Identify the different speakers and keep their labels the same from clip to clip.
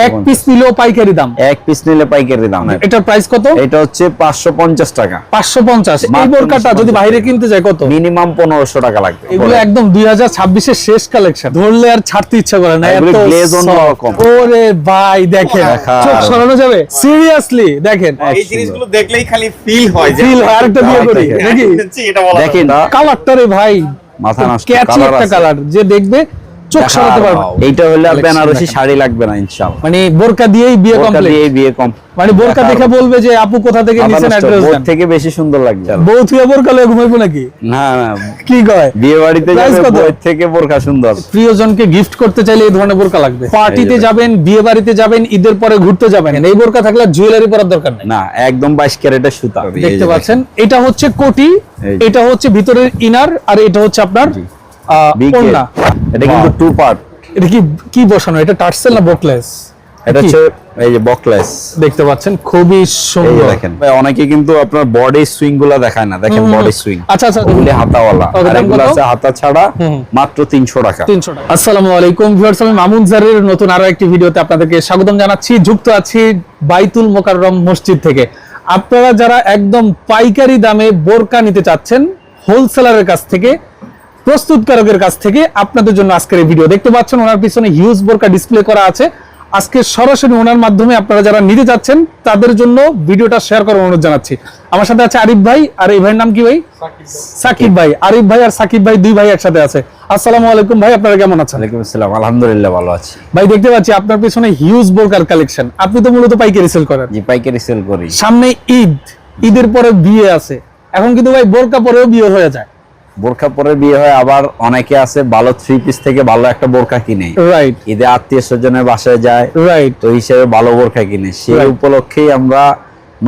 Speaker 1: এক পিস নিলেও পাইকারি দাম,
Speaker 2: এক পিস নিলে পাইকারি দাম।
Speaker 1: এটার প্রাইস কত?
Speaker 2: এটা হচ্ছে 550 টাকা।
Speaker 1: 550। এই বোরকাটা যদি বাইরে কিনতে যায় কত?
Speaker 2: মিনিমাম 1500 টাকা লাগবে।
Speaker 1: এগুলো একদম 2026 এর শেষ কালেকশন, ধরলে আর ছাড়তে ইচ্ছা করে না, এত
Speaker 2: গ্লেজ অন্যরকম।
Speaker 1: ওরে ভাই দেখেন, চোখ সরানো যাবে সিরিয়াসলি। দেখেন
Speaker 3: এই জিনিসগুলো দেখলেই খালি ফিল হয় যে
Speaker 1: ফিল হয়। আরেকটা দিয়ে করি নাকি?
Speaker 3: এটা বলা
Speaker 2: দেখেন
Speaker 1: কালারটা রে ভাই
Speaker 2: মাথা নষ্ট
Speaker 1: ক্যাচি একটা কালার, যে দেখবে চোখ সরাতে পারবে।
Speaker 2: এইটা হলে বেনারসি শাড়ি লাগবে না ইনশাআল্লাহ।
Speaker 1: মানে বোরকা দিয়েই বিয়ে
Speaker 2: বোরকা
Speaker 1: কমপ্লিট।
Speaker 2: দিয়ে বিয়ে কম।
Speaker 1: মানে বোরকা দেখে বলবে যে আপু কোথা থেকে নিছেন, অ্যাড্রেস
Speaker 2: বোর
Speaker 1: দেন।
Speaker 2: থেকে বেশি সুন্দর লাগবে।
Speaker 1: বউ থুয়ে বোরকা লয়ে ঘুমাইবো নাকি?
Speaker 2: না না,
Speaker 1: কি কয়?
Speaker 2: বিয়ে বাড়িতে
Speaker 1: Price
Speaker 2: যাবে
Speaker 1: কত?
Speaker 2: বউয়ের থেকে বোরকা সুন্দর।
Speaker 1: প্রিয়জনকে গিফট করতে চাইলে এই ধরনের বোরকা লাগবে। পার্টিতে যাবেন, বিয়ে বাড়িতে যাবেন, ঈদের পরে ঘুরতে যাবেন, এই বোরকা থাকলে জুয়েলারি পরার দরকার নেই।
Speaker 2: না, একদম 22 ক্যারেটের সুতা।
Speaker 1: দেখতে পাচ্ছেন, এটা হচ্ছে কোটি,
Speaker 2: এই যে।
Speaker 1: এটা হচ্ছে ভিতরের ইনার, আর এটা হচ্ছে আপনার ওড়না।
Speaker 2: এটা কিন্তু টু পার্ট।
Speaker 1: এটা কি কি বসানো? এটা টার্সেল না বকলেস?
Speaker 2: এটা হচ্ছে এই যে বকলেস।
Speaker 1: দেখতে পাচ্ছেন খুবই
Speaker 2: এই যে
Speaker 1: সুন্দর।
Speaker 2: দেখেন ভাই, অনেকে কিন্তু আপনার বডি সুইং গুলা দেখায় না। দেখেন বডি সুইং,
Speaker 1: আচ্ছা আচ্ছা,
Speaker 2: ওগুলি হাতাওয়ালা,
Speaker 1: ওকে,
Speaker 2: আর
Speaker 1: দাম
Speaker 2: এগুলো
Speaker 1: কত?
Speaker 2: আছে হাতা ছাড়া, মাত্র 300 টাকা।
Speaker 1: 300 টাকা। আসসালামু আলাইকুম ভিউয়ার্স, আমি মামুন জারের নতুন আরো একটি ভিডিওতে আপনাদেরকে স্বাগতম জানাচ্ছি। যুক্ত আছি বাইতুল মোকাররম মসজিদ থেকে। আপনারা যারা একদম পাইকারি দামে বোরকা নিতে চাচ্ছেন হোলসেলারের কাছ থেকে, প্রস্তুতকারকের কাছ থেকে, আপনাদের জন্য আজকের এই ভিডিও। দেখতে পাচ্ছেন ওনার পিছনে হিউজ বোরকা ডিসপ্লে করা আছে। আজকে সরাসরি ওনার মাধ্যমে আপনারা যারা নিতে যাচ্ছেন তাদের জন্য ভিডিওটা শেয়ার করার অনুরোধ জানাচ্ছি। আমার সাথে আছে আরিফ ভাই, আর এই ভাইয়ের নাম কি ভাই? সাকিব ভাই। আরিফ ভাই আর সাকিব ভাই দুই ভাই একসাথে আছে। আসসালামু আলাইকুম ভাই, আপনারা কেমন আছেন?
Speaker 2: ওয়ালাইকুম আসসালাম, আলহামদুলিল্লাহ ভালো আছি।
Speaker 1: ভাই দেখতে পাচ্ছি আপনার পিছনে হিউজ বোরকার কালেকশন। আপনি তো মূলত পাইকারি সেল করেন।
Speaker 2: জি, পাইকারি সেল করি।
Speaker 1: সামনে ঈদ, ঈদের পরে বিয়ে আছে। এখন কিন্তু ভাই বোরকা পরেও বিয়ে হয়ে যায়।
Speaker 2: বোরকা পরে বিয়ে হয়, আবার অনেকে আছে ভালো 3 পিস থেকে ভালো একটা বোরকা কিনে
Speaker 1: রাইট
Speaker 2: ঈদে আত্মীয় স্বজনের বাসায় যায়,
Speaker 1: রাইট।
Speaker 2: তো হিসেবে ভালো বোরকা কিনে। সেই
Speaker 1: Right.
Speaker 2: উপলক্ষেই আমরা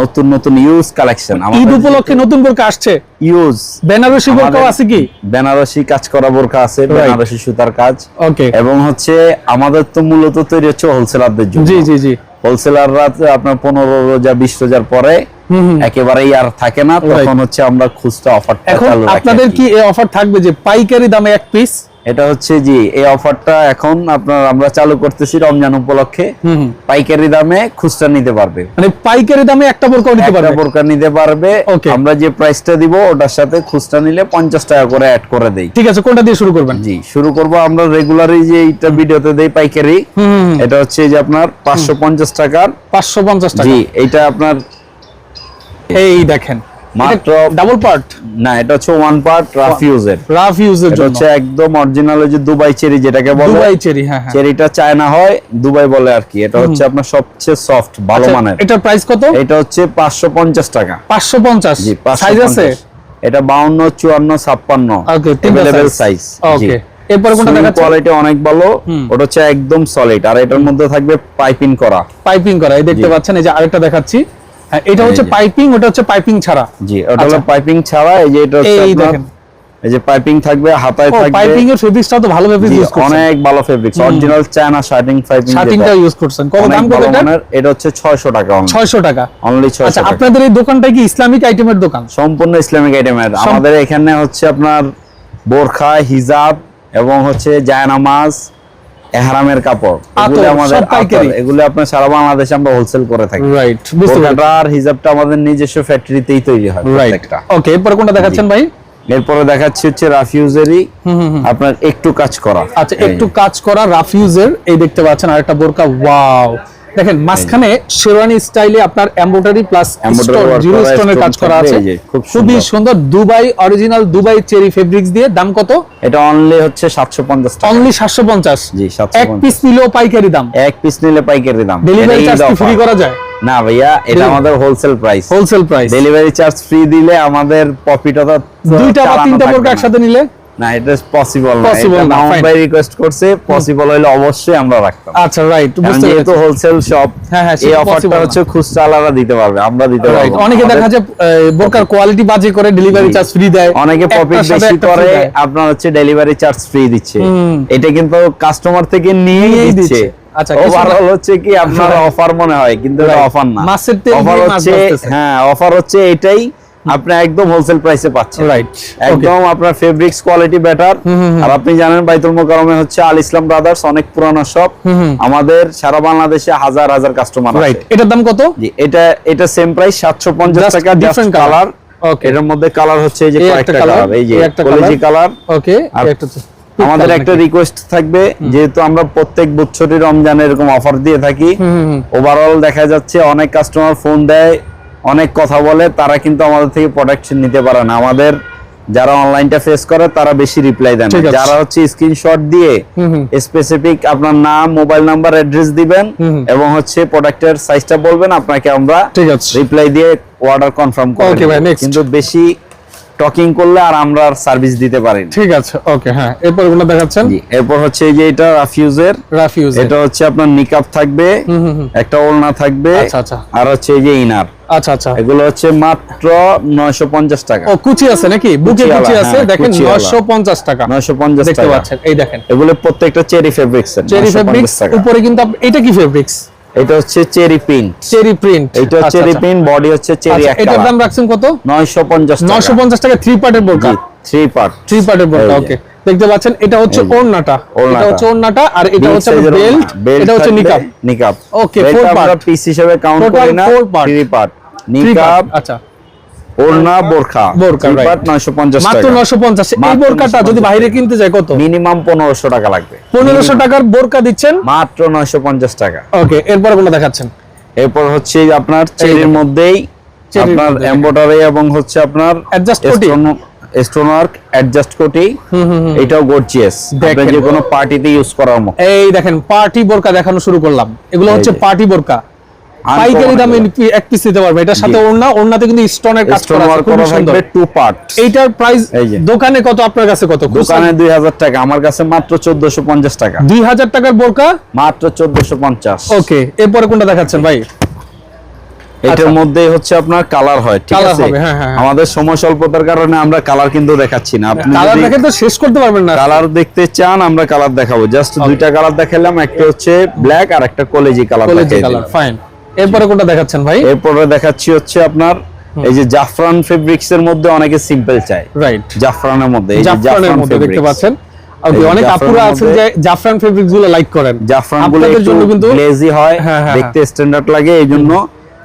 Speaker 2: নতুন নতুন ইউজ কালেকশন,
Speaker 1: ঈদ উপলক্ষে নতুন বোরকা আসছে।
Speaker 2: ইউজ
Speaker 1: বেনারসি বোরকাও আছে কি?
Speaker 2: বেনারসি কাজ করা বোরকা আছে, বেনারসি সুতার কাজ।
Speaker 1: ওকে,
Speaker 2: এবং হচ্ছে আমাদের তো মূলত তৈরি হচ্ছে হোলসেলারদের জন্য।
Speaker 1: জি জি জি।
Speaker 2: হোলসেলাররা আপনার 15 রোজা 20 রোজার পরে একেবারেই আর থাকে না, তখন হচ্ছে আমরা খুচরা অফারটা
Speaker 1: এখন
Speaker 2: চালু রাখি।
Speaker 1: আপনাদের কি এই অফার থাকবে যে পাইকারি দামে এক পিস?
Speaker 2: এটা হচ্ছে জি, এই অফারটা এখন আপনার আমরা চালু করতেছি রমজান উপলক্ষে। পাইকারি দামে খুচরা নিতে পারবে,
Speaker 1: মানে পাইকারি দামে একটা বোরকা নিতে
Speaker 2: একটা
Speaker 1: পারবে।
Speaker 2: বোরকা নিতে পারবে।
Speaker 1: Okay.
Speaker 2: আমরা যে প্রাইসটা দিব ওটার সাথে খুচরা নিলে 50 টাকা করে অ্যাড করে দেই।
Speaker 1: ঠিক আছে, কোনটা দিয়ে শুরু করবেন?
Speaker 2: জি, শুরু করব আমরা রেগুলারই যে এইটা ভিডিওতে দেই পাইকারি। এটা হচ্ছে যে আপনার 550 টাকার।
Speaker 1: 550 টাকা।
Speaker 2: জি, এইটা আপনার
Speaker 1: এই দেখেন
Speaker 2: মাত্র
Speaker 1: ডাবল পার্ট
Speaker 2: না, এটা হচ্ছে ওয়ান পার্ট রাফ ইউজের।
Speaker 1: রাফ ইউজের
Speaker 2: এটা
Speaker 1: জন্য
Speaker 2: হচ্ছে একদম অরিজিনাল যে দুবাই চেরি যেটাকে বলে।
Speaker 1: দুবাই চেরি, হ্যাঁ হ্যাঁ।
Speaker 2: চেরিটা চায়না হয়, দুবাই বলে আর কি। এটা হচ্ছে আপনার সবচেয়ে সফট ভালো
Speaker 1: আচ্ছা,
Speaker 2: মানের।
Speaker 1: এটার প্রাইস কত?
Speaker 2: এটা হচ্ছে 550 টাকা।
Speaker 1: 550।
Speaker 2: জি,
Speaker 1: সাইজ আছে?
Speaker 2: এটা 52, 54, 56
Speaker 1: ওকে, তিনটা
Speaker 2: अवेलेबल
Speaker 1: সাইজ।
Speaker 2: সাইজ।
Speaker 1: ওকে, এরপর কোনটা দেখাচ্ছেন?
Speaker 2: কোয়ালিটি অনেক ভালো। ওটা হচ্ছে একদম সলিড, আর এটার মধ্যে থাকবে পাইপিং করা।
Speaker 1: পাইপিং করা। এই দেখতে পাচ্ছেন, এই যে আরেকটা দেখাচ্ছি। হ্যাঁ, এটা হচ্ছে
Speaker 2: যে।
Speaker 1: পাইপিং, ওটা হচ্ছে পাইপিং ছাড়া।
Speaker 2: জি, ওটা হলো পাইপিং ছাড়া। এই যে এটা হচ্ছে
Speaker 1: এই
Speaker 2: আপনার
Speaker 1: দেখেন,
Speaker 2: এই যে পাইপিং থাকবে, হাতায়
Speaker 1: ও
Speaker 2: থাকবে।
Speaker 1: পাইপিং এর ফেব্রিক্সটা তো ভালো ফেব্রিক
Speaker 2: জি,
Speaker 1: ইউজ করছেন।
Speaker 2: অনেক ভালো fabrics, original China shirting piping.
Speaker 1: শার্টিংটা ইউজ করছেন। কত দাম কত এটা?
Speaker 2: এটা হচ্ছে 600 টাকা।
Speaker 1: 600 টাকা।
Speaker 2: অনলি 600
Speaker 1: আচ্ছা,
Speaker 2: টাকা।
Speaker 1: আপনাদের এই দোকানটা কি ইসলামিক আইটেমের দোকান?
Speaker 2: সম্পূর্ণ ইসলামিক আইটেমের। আমাদের এখানে হচ্ছে আপনার বোরখা, হিজাব এবং হচ্ছে জায়নামাজ, ইহরামের কাপড়, এগুলো আমাদের
Speaker 1: পাইকারি।
Speaker 2: এগুলো আপনার সারা বাংলাদেশে আমরা হোলসেল করে থাকি।
Speaker 1: রাইট, বুঝতে পারছি।
Speaker 2: বোরখাটা আর হিজাবটা আমাদের নিজস্ব ফ্যাক্টরিতেই তৈরি হয়
Speaker 1: রাইট।
Speaker 2: প্রত্যেকটা।
Speaker 1: ওকে, এরপর কোনটা দেখাচ্ছেন ভাই?
Speaker 2: এরপরে দেখাচ্ছি হচ্ছে রাফিউজেরই আপনার একটু কাজ করা।
Speaker 1: আচ্ছা, একটু কাজ করা রাফিউজের। এই দেখতে পাচ্ছেন আরেকটা বোরকা। ওয়াও, দেখেন মাঝখানে শেরওয়ানি স্টাইলে আপনার এমব্রয়ডারি প্লাস জিরো স্টোনের কাজ করা আছে। খুবই সুন্দর। Dubai original Dubai cherry fabrics দিয়ে। দাম কত?
Speaker 2: এটা অনলি হচ্ছে 750 টাকা।
Speaker 1: অনলি 750।
Speaker 2: জি,
Speaker 1: এক
Speaker 2: 750।
Speaker 1: পিস নিলেও পাইকারি দাম।
Speaker 2: এক পিস নিলে পাইকারি দাম।
Speaker 1: ডেলিভারি চার্জ কি ফ্রি করা যায়?
Speaker 2: না ভাইয়া, এটা আমাদের wholesale price.
Speaker 1: Wholesale price.
Speaker 2: Delivery charge free দিলে আমাদের প্রফিট হতো
Speaker 1: দুইটা বা তিনটা বোরকা একসাথে নিলে?
Speaker 2: না, এটা পসিবল না।
Speaker 1: Possible
Speaker 2: এটা
Speaker 1: না,
Speaker 2: মামুন
Speaker 1: fine.
Speaker 2: ভাই রিকোয়েস্ট করছে, পসিবল হলে অবশ্যই আমরা রাখতাম।
Speaker 1: আচ্ছা, রাইট,
Speaker 2: কারণ
Speaker 1: বুঝতে
Speaker 2: যেহেতু
Speaker 1: পেরেছি।
Speaker 2: হোলসেল শপ,
Speaker 1: হ্যাঁ, হ্যাঁ,
Speaker 2: এই
Speaker 1: সেটা
Speaker 2: অফারটা
Speaker 1: possible
Speaker 2: হচ্ছে খুচরা আলাদা দিতে পারবে, আমরা দিতে
Speaker 1: রাইট।
Speaker 2: পারবো না।
Speaker 1: অনেকে দেখা যায় বোরকার কোয়ালিটি বাজে করে ডেলিভারি চার্জ ফ্রি দেয়,
Speaker 2: অনেকে প্রফিট
Speaker 1: একটার সাথে
Speaker 2: বেশি
Speaker 1: একটা
Speaker 2: করে
Speaker 1: free দেয়।
Speaker 2: আপনার হচ্ছে ডেলিভারি চার্জ ফ্রি দিচ্ছে। এটা কিন্তু কাস্টমার থেকে নিয়েই
Speaker 1: নিয়েই
Speaker 2: দিচ্ছে।
Speaker 1: দিচ্ছে। আচ্ছা,
Speaker 2: ওভারঅল হচ্ছে কি আপনার অফার মনে হয়, কিন্তু এটা অফার না।
Speaker 1: মাছের তেল
Speaker 2: অফার
Speaker 1: দিয়ে মাছ
Speaker 2: হচ্ছে,
Speaker 1: ভাজতেছে।
Speaker 2: হ্যাঁ, অফার হচ্ছে এটাই আপনি একদম হোলসেল প্রাইসে পাচ্ছেন।
Speaker 1: রাইট,
Speaker 2: একদম আপনার ফেব্রিক্স কোয়ালিটি বেটার। আর আপনি জানেন বাইতুল মোকাররমে হচ্ছে আল ইসলাম ব্রাদার্স, অনেক পুরানো শপ। আমাদের সারা বাংলাদেশে হাজার হাজার কাস্টমার আছে।
Speaker 1: রাইট, এটার দাম কত?
Speaker 2: জি, এটা সেম প্রাইস 750
Speaker 1: Just
Speaker 2: টাকা,
Speaker 1: different
Speaker 2: জাস্ট কালার।
Speaker 1: ওকে,
Speaker 2: এর মধ্যে কালার হচ্ছে এই যে
Speaker 1: এই
Speaker 2: কয়েকটা
Speaker 1: একটা
Speaker 2: কালার,
Speaker 1: colour,
Speaker 2: এই যে
Speaker 1: এই একটা
Speaker 2: কলেজি কালার।
Speaker 1: ওকে,
Speaker 2: আর
Speaker 1: একটা তো
Speaker 2: আমাদের একটা রিকোয়েস্ট থাকবে, যেহেতু আমরা প্রত্যেক বছরই রমজানে এরকম অফার দিয়ে থাকি, ওভারঅল দেখা যাচ্ছে অনেক কাস্টমার ফোন দেয়, অনেক কথা বলে, তারা কিন্তু আমাদের থেকে প্রোডাকশন নিতে পারে না। আমাদের যারা অনলাইনটা ফেস করে তারা বেশি রিপ্লাই দেন,
Speaker 1: ঠিক আছে।
Speaker 2: যারা হচ্ছে স্ক্রিনশট দিয়ে স্পেসিফিক আপনার নাম, মোবাইল নাম্বার, অ্যাড্রেস দিবেন এবং হচ্ছে প্রোডাক্টের সাইজটা বলবেন, আপনাকে আমরা
Speaker 1: ঠিক আছে।
Speaker 2: রিপ্লাই দিয়ে অর্ডার কনফার্ম করে
Speaker 1: Okay, ভাই,
Speaker 2: দেব।
Speaker 1: next.
Speaker 2: কিন্তু বেশি টকিং করলে আর আমরা সার্ভিস দিতে পারি না।
Speaker 1: ঠিক আছে, ওকে, হ্যাঁ, এরপর কোনটা দেখাচ্ছেন?
Speaker 2: জি, এরপর হচ্ছে এই যে এটা রাফিউজের,
Speaker 1: রাফিউজ,
Speaker 2: এটা হচ্ছে আপনার নিকাব থাকবে, একটা ওড়না থাকবে,
Speaker 1: আচ্ছা, আচ্ছা।
Speaker 2: আর হচ্ছে এই যে ইনার।
Speaker 1: আচ্ছা, আচ্ছা।
Speaker 2: এগুলো হচ্ছে মাত্র 950 টাকা।
Speaker 1: ও, কুচি আছে নাকি? বুকে
Speaker 2: কুচিওয়ালা,
Speaker 1: কুচি আছে,
Speaker 2: হ্যাঁ,
Speaker 1: দেখেন,
Speaker 2: কুচিওয়ালা।
Speaker 1: 950 টাকা
Speaker 2: 950
Speaker 1: দেখতে
Speaker 2: টাকা।
Speaker 1: পাচ্ছেন, এই দেখেন
Speaker 2: এগুলো প্রত্যেকটা চেরি ফেব্রিক্স এর,
Speaker 1: চেরি
Speaker 2: 950
Speaker 1: ফেব্রিক্স।
Speaker 2: টাকা।
Speaker 1: উপরে কিন্তু এটা কি ফেব্রিক্স?
Speaker 2: এটা হচ্ছে চেরি প্রিন্ট।
Speaker 1: চেরি প্রিন্ট,
Speaker 2: এটা চেরি প্রিন্ট, বডি হচ্ছে চেরি এক
Speaker 1: এটার
Speaker 2: কালার।
Speaker 1: দাম রাখছেন কত?
Speaker 2: 950 টাকা।
Speaker 1: 950 টাকা, 3 পার্টের বোরকা।
Speaker 2: 3 পার্ট।
Speaker 1: 3 পার্টের বোরকা,
Speaker 2: এই যে।
Speaker 1: ওকে, দেখতে পাচ্ছেন, এটা হচ্ছে
Speaker 2: এই যে।
Speaker 1: ওড়নাটা,
Speaker 2: ওড়নাটা।
Speaker 1: এটা হচ্ছে ওড়নাটা, আর এটা হচ্ছে বেল্ট, এটা হচ্ছে নিকাব।
Speaker 2: নিকাব।
Speaker 1: Okay,
Speaker 2: বেল্ট
Speaker 1: 4
Speaker 2: আমরা
Speaker 1: part।
Speaker 2: পিস হিসেবে কাউন্ট
Speaker 1: Total
Speaker 2: করি না।
Speaker 1: 4 part।
Speaker 2: 3 পার্ট।
Speaker 1: 3
Speaker 2: নিকাব,
Speaker 1: part, আচ্ছা,
Speaker 2: ওড়না, বোরখা।
Speaker 1: বোরকা,
Speaker 2: 3
Speaker 1: right।
Speaker 2: পার্ট 950 টাকা।
Speaker 1: মাত্র 950। এই
Speaker 2: মাত্র
Speaker 1: বোরকাটা যদি
Speaker 2: 950
Speaker 1: বাইরে কিনতে যায় কত?
Speaker 2: মিনিমাম 1500 টাকা লাগবে।
Speaker 1: 1500 টাকার বোরকা দিচ্ছেন
Speaker 2: মাত্র 950 টাকা।
Speaker 1: ওকে, এরপর কোনটা দেখাচ্ছেন?
Speaker 2: এরপর হচ্ছে আপনার চেরির মধ্যেই
Speaker 1: চেরির
Speaker 2: আপনার
Speaker 1: মধ্যে।
Speaker 2: এমব্রয়ডারি এবং হচ্ছে আপনার
Speaker 1: Adjust কোটি।
Speaker 2: স্টোন ওয়ার্ক অ্যাডজাস্ট কোটি। এটাও গর্জিয়াস, আপনি
Speaker 1: দেখেন।
Speaker 2: যে কোনো পার্টিতে ইউজ করার মতো।
Speaker 1: এই দেখেন, পার্টি বোরকা দেখানো শুরু করলাম। এগুলো হচ্ছে
Speaker 2: এই যে।
Speaker 1: পার্টি বোরকা, পাইকারি দামে এক পিস নিতে পারবে। এটার সাথে ওড়নাতে কিন্তু স্টোনের কাজ
Speaker 2: স্টোন
Speaker 1: করা আছে,
Speaker 2: ওয়ার্ক
Speaker 1: খুব
Speaker 2: করা
Speaker 1: সুন্দর।
Speaker 2: থাকবে 2 পার্ট।
Speaker 1: এইটার প্রাইস
Speaker 2: এই যে।
Speaker 1: দোকানে কত, আপনার কাছে কত?
Speaker 2: দোকানে 2000 টাকা, আমার কাছে মাত্র 1450 টাকা।
Speaker 1: 2000 টাকার বোরকা,
Speaker 2: মাত্র 1450।
Speaker 1: ওকে, এরপরে কোনটা দেখাচ্ছেন ভাই?
Speaker 2: এটার মধ্যে হচ্ছে আপনার কালার হয়, ঠিক
Speaker 1: Colour
Speaker 2: আছে?
Speaker 1: হবে, হ্যাঁ, হ্যাঁ, হ্যাঁ।
Speaker 2: আমাদের সময় স্বল্পতার কারণে আমরা কালার কিন্তু দেখাচ্ছি না। আপনি
Speaker 1: কালার
Speaker 2: যদি
Speaker 1: দেখে তো শেষ করতে পারবেন না।
Speaker 2: কালার দেখতে চান আমরা কালার দেখাবো, জাস্ট দুইটা কালার দেখালাম, একটা হচ্ছে ব্ল্যাক আর একটা কলেজি কালার
Speaker 1: কলেজি
Speaker 2: দেখাই
Speaker 1: কালার,
Speaker 2: দিলাম।
Speaker 1: ফাইন। এরপরে কোনটা দেখাচ্ছেন ভাই?
Speaker 2: এরপরে দেখাচ্ছি হচ্ছে আপনার এই যে জাফরান ফেব্রিক্স এর মধ্যে অনেকে সিম্পল চায়,
Speaker 1: রাইট,
Speaker 2: জাফরানের মধ্যে, এই যে
Speaker 1: জাফরানের
Speaker 2: জাফরান
Speaker 1: মধ্যে দেখতে
Speaker 2: fabrics।
Speaker 1: পাচ্ছেন।
Speaker 2: এই
Speaker 1: ওকে,
Speaker 2: যে
Speaker 1: অনেক আপুরা
Speaker 2: জাফরানের
Speaker 1: আছেন
Speaker 2: মধ্যে-
Speaker 1: যে জাফরান ফেব্রিক্স গুলো লাইক করেন।
Speaker 2: জাফরান গুলো
Speaker 1: আপনাদের
Speaker 2: একটু
Speaker 1: জন্য কিন্তু
Speaker 2: গ্লেজি হয়,
Speaker 1: হ্যাঁ, হ্যাঁ,
Speaker 2: দেখতে স্ট্যান্ডার্ড লাগে, এইজন্য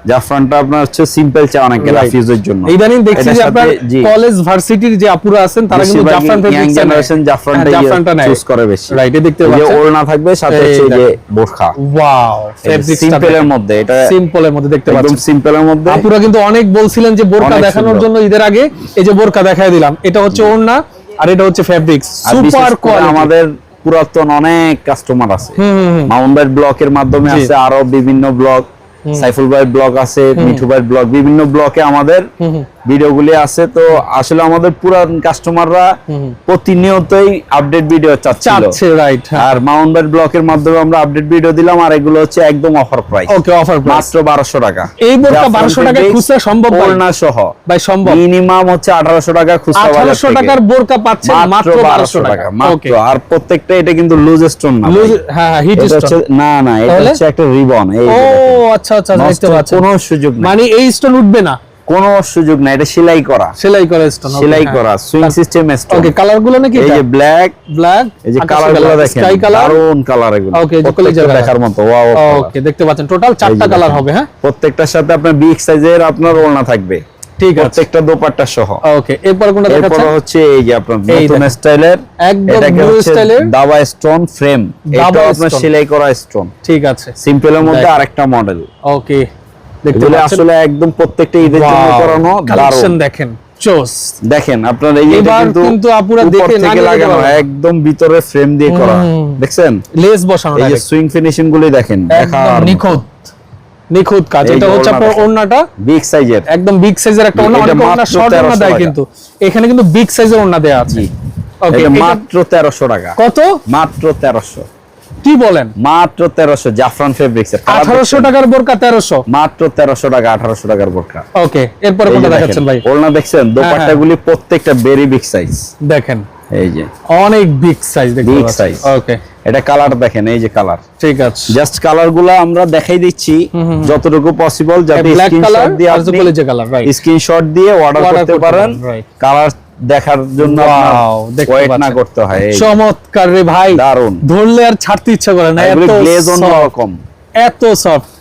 Speaker 2: জাফরানটা আপনার হচ্ছে সিম্পল চায় অনেকে
Speaker 1: Right.
Speaker 2: রাফিউজের জন্য।
Speaker 1: ইদানিং দেখছি
Speaker 2: এটার
Speaker 1: যে আপনার
Speaker 2: সাথে- জি।
Speaker 1: কলেজ ভার্সিটির যে আপুরা আছেন তারা কিন্তু
Speaker 2: বেশিরভাগ
Speaker 1: জাফরান
Speaker 2: young
Speaker 1: ফেব্রিক্স
Speaker 2: generation জাফরানটা
Speaker 1: নেয়,
Speaker 2: চুজ করে বেশি।
Speaker 1: রাইট, দেখতে
Speaker 2: এই যে
Speaker 1: পাচ্ছেন।
Speaker 2: ওড়না থাকবে, সাথে
Speaker 1: এই
Speaker 2: হচ্ছে এই যে
Speaker 1: দেখেন।
Speaker 2: বোরখা।
Speaker 1: ওয়াও, ফেব্রিক্সটা
Speaker 2: সিম্পলের মধ্যে, এটা
Speaker 1: সিম্পলের মধ্যে দেখতে
Speaker 2: একদম
Speaker 1: পাচ্ছেন।
Speaker 2: সিম্পলের মধ্যে।
Speaker 1: আপুরা কিন্তু অনেক বলছিলেন যে বোরকা
Speaker 2: অনেক
Speaker 1: দেখানোর
Speaker 2: সুন্দর।
Speaker 1: জন্য ঈদের আগে, এই যে বোরকা দেখায় দিলাম। এটা হচ্ছে ওড়না আর এটা হচ্ছে ফেব্রিক্স,
Speaker 2: আর বিশেষ
Speaker 1: সুপার
Speaker 2: করে
Speaker 1: কোয়ালিটি।
Speaker 2: আমাদের পুরাতন অনেক কাস্টমার আছে, মাউন্ট ভাই ব্লকের মাধ্যমে
Speaker 1: জি।
Speaker 2: আছে, আরো বিভিন্ন ব্লগ, সাইফুল ভাই ব্লগ আছে, মিঠু ভাই ব্লগ, বিভিন্ন ব্লকে আমাদের ভিডিওগুলি আছে। তো আসলে আমাদের পুরান কাস্টমাররা প্রতিনিয়তই আপডেট ভিডিও চাচ্ছিল,
Speaker 1: চাচ্ছে, রাইট,
Speaker 2: আর মাউন্ট ভাই ব্লকের মাধ্যমে আমরা আপডেট ভিডিও দিলাম, আর এগুলো হচ্ছে একদম অফার প্রাইস,
Speaker 1: ওকে, অফার প্রাইস
Speaker 2: মাত্র 1200 টাকা।
Speaker 1: এই বোরকা 1200 টাকায় খুচরা সম্ভব ভাই?
Speaker 2: ওড়না সহ
Speaker 1: ভাই সম্ভব।
Speaker 2: মিনিমাম হচ্ছে 1800 টাকা খুচরা বাজার
Speaker 1: 1800
Speaker 2: থেকে।
Speaker 1: টাকার বোরকা পাচ্ছেন মাত্র 1200 টাকা,
Speaker 2: মাত্র।
Speaker 1: ওকে।
Speaker 2: আর প্রত্যেকটা এটা কিন্তু লুজ স্টোন না,
Speaker 1: লুজ,
Speaker 2: ভাই।
Speaker 1: হ্যাঁ, হিট
Speaker 2: এটা হচ্ছে
Speaker 1: স্টোন।
Speaker 2: না না, এটা
Speaker 1: তাহলে?
Speaker 2: হচ্ছে একটা রিবন। এই
Speaker 1: ও
Speaker 2: যে দেখেন।
Speaker 1: আচ্ছা, আচ্ছা, দেখতে
Speaker 2: নষ্টের
Speaker 1: পাচ্ছেন।
Speaker 2: কোনো সুযোগ নেই,
Speaker 1: মানে এই স্টোন উঠবে না,
Speaker 2: কোনো সুযোগ নাই, এটা সেলাই করা,
Speaker 1: সেলাই করা স্টোন,
Speaker 2: সেলাই করা সুইং সিস্টেম স্টোন।
Speaker 1: ওকে, কালার গুলো নাকি
Speaker 2: এই যে ব্ল্যাক,
Speaker 1: ব্ল্যাক,
Speaker 2: এই যে কালার গুলো দেখেন,
Speaker 1: স্কাই কালার,
Speaker 2: দারুন কালার এগুলো।
Speaker 1: ওকে, এই যে
Speaker 2: প্রত্যেকটা
Speaker 1: কলেজের
Speaker 2: দেখার মতো, ওয়াও।
Speaker 1: ওকে, দেখতে পাচ্ছেন টোটাল 4টা কালার হবে, হ্যাঁ,
Speaker 2: প্রত্যেকটার সাথে আপনার বিগ সাইজের আপনার ওড়না থাকবে,
Speaker 1: ঠিক আছে,
Speaker 2: প্রত্যেকটা দোপাট্টা সহ।
Speaker 1: ওকে। এরপর কোনটা
Speaker 2: এরপর
Speaker 1: দেখাচ্ছেন?
Speaker 2: হচ্ছে এই যে আপনার
Speaker 1: এই
Speaker 2: নতুন
Speaker 1: দেখেন।
Speaker 2: স্টাইলের,
Speaker 1: একদম
Speaker 2: এটাকে
Speaker 1: নিউ
Speaker 2: হচ্ছে
Speaker 1: স্টাইলের
Speaker 2: দাবা স্টোন ফ্রেম, এটা
Speaker 1: দাবা
Speaker 2: আপনার
Speaker 1: stone।
Speaker 2: সেলাই করা স্টোন,
Speaker 1: ঠিক আছে,
Speaker 2: সিম্পলের মধ্যে
Speaker 1: দেখ।
Speaker 2: আরেকটা মডেল।
Speaker 1: ওকে, দেখতে
Speaker 2: এগুলো
Speaker 1: পাচ্ছেন।
Speaker 2: আসলে একদম প্রত্যেকটা ঈদের জন্য করানো,
Speaker 1: কালেকশন
Speaker 2: দারুণ।
Speaker 1: দেখেন, চোস।
Speaker 2: দেখেন আপনার এই যে
Speaker 1: এবার
Speaker 2: কিন্তু
Speaker 1: কিন্তু আপুরা
Speaker 2: উপর
Speaker 1: দেখে না
Speaker 2: থেকে
Speaker 1: নিতে
Speaker 2: লাগানো,
Speaker 1: পারবে না।
Speaker 2: একদম ভিতরে ফ্রেম দিয়ে করা, দেখছেন?
Speaker 1: লেস বসানো
Speaker 2: এই যে
Speaker 1: direct।
Speaker 2: সুইং ফিনিশিং গুলি দেখেন,
Speaker 1: একদম নিখুঁত, নিখুঁত কাজ।
Speaker 2: এই
Speaker 1: এটা
Speaker 2: যে
Speaker 1: হচ্ছে আপনার
Speaker 2: ওড়নাটা।
Speaker 1: ওড়নাটা
Speaker 2: বিগ সাইজের।
Speaker 1: একদম বিগ সাইজের একটা ওড়না,
Speaker 2: এটা
Speaker 1: অনেক ওড়না
Speaker 2: মাত্র
Speaker 1: শর্ট ওড়না
Speaker 2: 1300
Speaker 1: দেয়,
Speaker 2: টাকা।
Speaker 1: কিন্তু এখানে কিন্তু বিগ সাইজের ওড়না দেয়া আছে। ওকে,
Speaker 2: এটা
Speaker 1: এটা
Speaker 2: মাত্র 1300 টাকা,
Speaker 1: কত?
Speaker 2: মাত্র 1300,
Speaker 1: কি বলেন?
Speaker 2: মাত্র 1300 জাফরান ফেব্রিক্স এর।
Speaker 1: 1800 টাকার বোরকা 1300,
Speaker 2: মাত্র 1300 টাকা, 1800 টাকার বোরকা।
Speaker 1: ওকে। এরপরে
Speaker 2: এই যে
Speaker 1: কোনটা
Speaker 2: দেখেন,
Speaker 1: দেখাচ্ছেন ভাই?
Speaker 2: ওড়না দেখছেন, দোপাট্টাগুলি প্রত্যেকটা ভেরি বিগ সাইজ,
Speaker 1: দেখেন,
Speaker 2: এই যে
Speaker 1: অনেক বিগ সাইজ দেখতে
Speaker 2: Big
Speaker 1: পাচ্ছেন,
Speaker 2: size।
Speaker 1: ওকে।
Speaker 2: এটা কালার দেখেন, এই যে কালার।
Speaker 1: ঠিক আছে,
Speaker 2: জাস্ট কালার গুলা আমরা দেখাই দিচ্ছি যতটুকু পসিবল, যাতে
Speaker 1: ব্ল্যাক কালার
Speaker 2: স্ক্রিনশট দিয়ে
Speaker 1: আর
Speaker 2: আপনি
Speaker 1: কলেজে কালার, রাইট,
Speaker 2: স্ক্রিনশট দিয়ে অর্ডার করতে পারেন।
Speaker 1: রাইট,
Speaker 2: কালার দেখার জন্য
Speaker 1: Wow, দেখতে
Speaker 2: ওয়েট না
Speaker 1: পাচ্ছেন।
Speaker 2: করতে হয়। এই
Speaker 1: চমৎকার রে ভাই,
Speaker 2: দারুন,
Speaker 1: ধরলে আর ছাড়তে ইচ্ছা করে না,
Speaker 2: এগুলো
Speaker 1: এত
Speaker 2: গ্লেজ অন্য
Speaker 1: soft,
Speaker 2: রকম,
Speaker 1: এত সফট,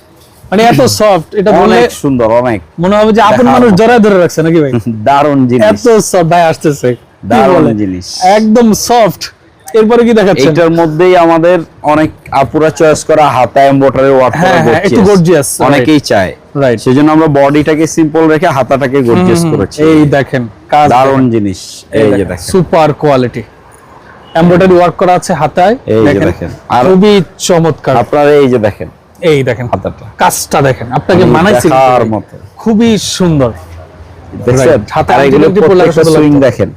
Speaker 1: মানে এত সফট, এটা বললে
Speaker 2: অনেক সুন্দর, অনেক
Speaker 1: মনে হবে যে আপন
Speaker 2: দেখার
Speaker 1: মানুষ
Speaker 2: মতো।
Speaker 1: জড়ায় ধরে রাখছে নাকি ভাই?
Speaker 2: দারুন জিনিস,
Speaker 1: এত সফট ভাই, আসতেছে কি
Speaker 2: দারুন
Speaker 1: বলে?
Speaker 2: জিনিস,
Speaker 1: একদম সফট। এরপরে কি দেখাচ্ছেন?
Speaker 2: এটার মধ্যেই আমাদের অনেক আপুরা চয়েস করা হাতা এমব্রয়ডারি ওয়ার্ক করা,
Speaker 1: হ্যাঁ, একটু গর্জিয়াস,
Speaker 2: অনেকেই চায়,
Speaker 1: রাইট,
Speaker 2: সেজন্য আমরা বডিটাকে সিম্পল রেখে হাতাটাকে গর্জিয়াস করেছি।
Speaker 1: এই দেখেন কাজ,
Speaker 2: দারুন জিনিস, এই যে দেখেন,
Speaker 1: সুপার কোয়ালিটি এমব্রয়ডারি ওয়ার্ক করা আছে হাতায়,
Speaker 2: এই যে
Speaker 1: দেখেন
Speaker 2: দেখেন। আর
Speaker 1: খুবই চমৎকার।
Speaker 2: আপনারা এই যে দেখেন
Speaker 1: এই দেখেন
Speaker 2: হাতাটা,
Speaker 1: কাজটা দেখেন, আপনাকে মানাইছে
Speaker 2: দেখার মতো,
Speaker 1: খুবই সুন্দর।
Speaker 2: দেখছেন?
Speaker 1: হাতে
Speaker 2: আর এগুলো
Speaker 1: আংটি পরলে
Speaker 2: প্রত্যেকটা
Speaker 1: আসলে
Speaker 2: সুইং দেখেন,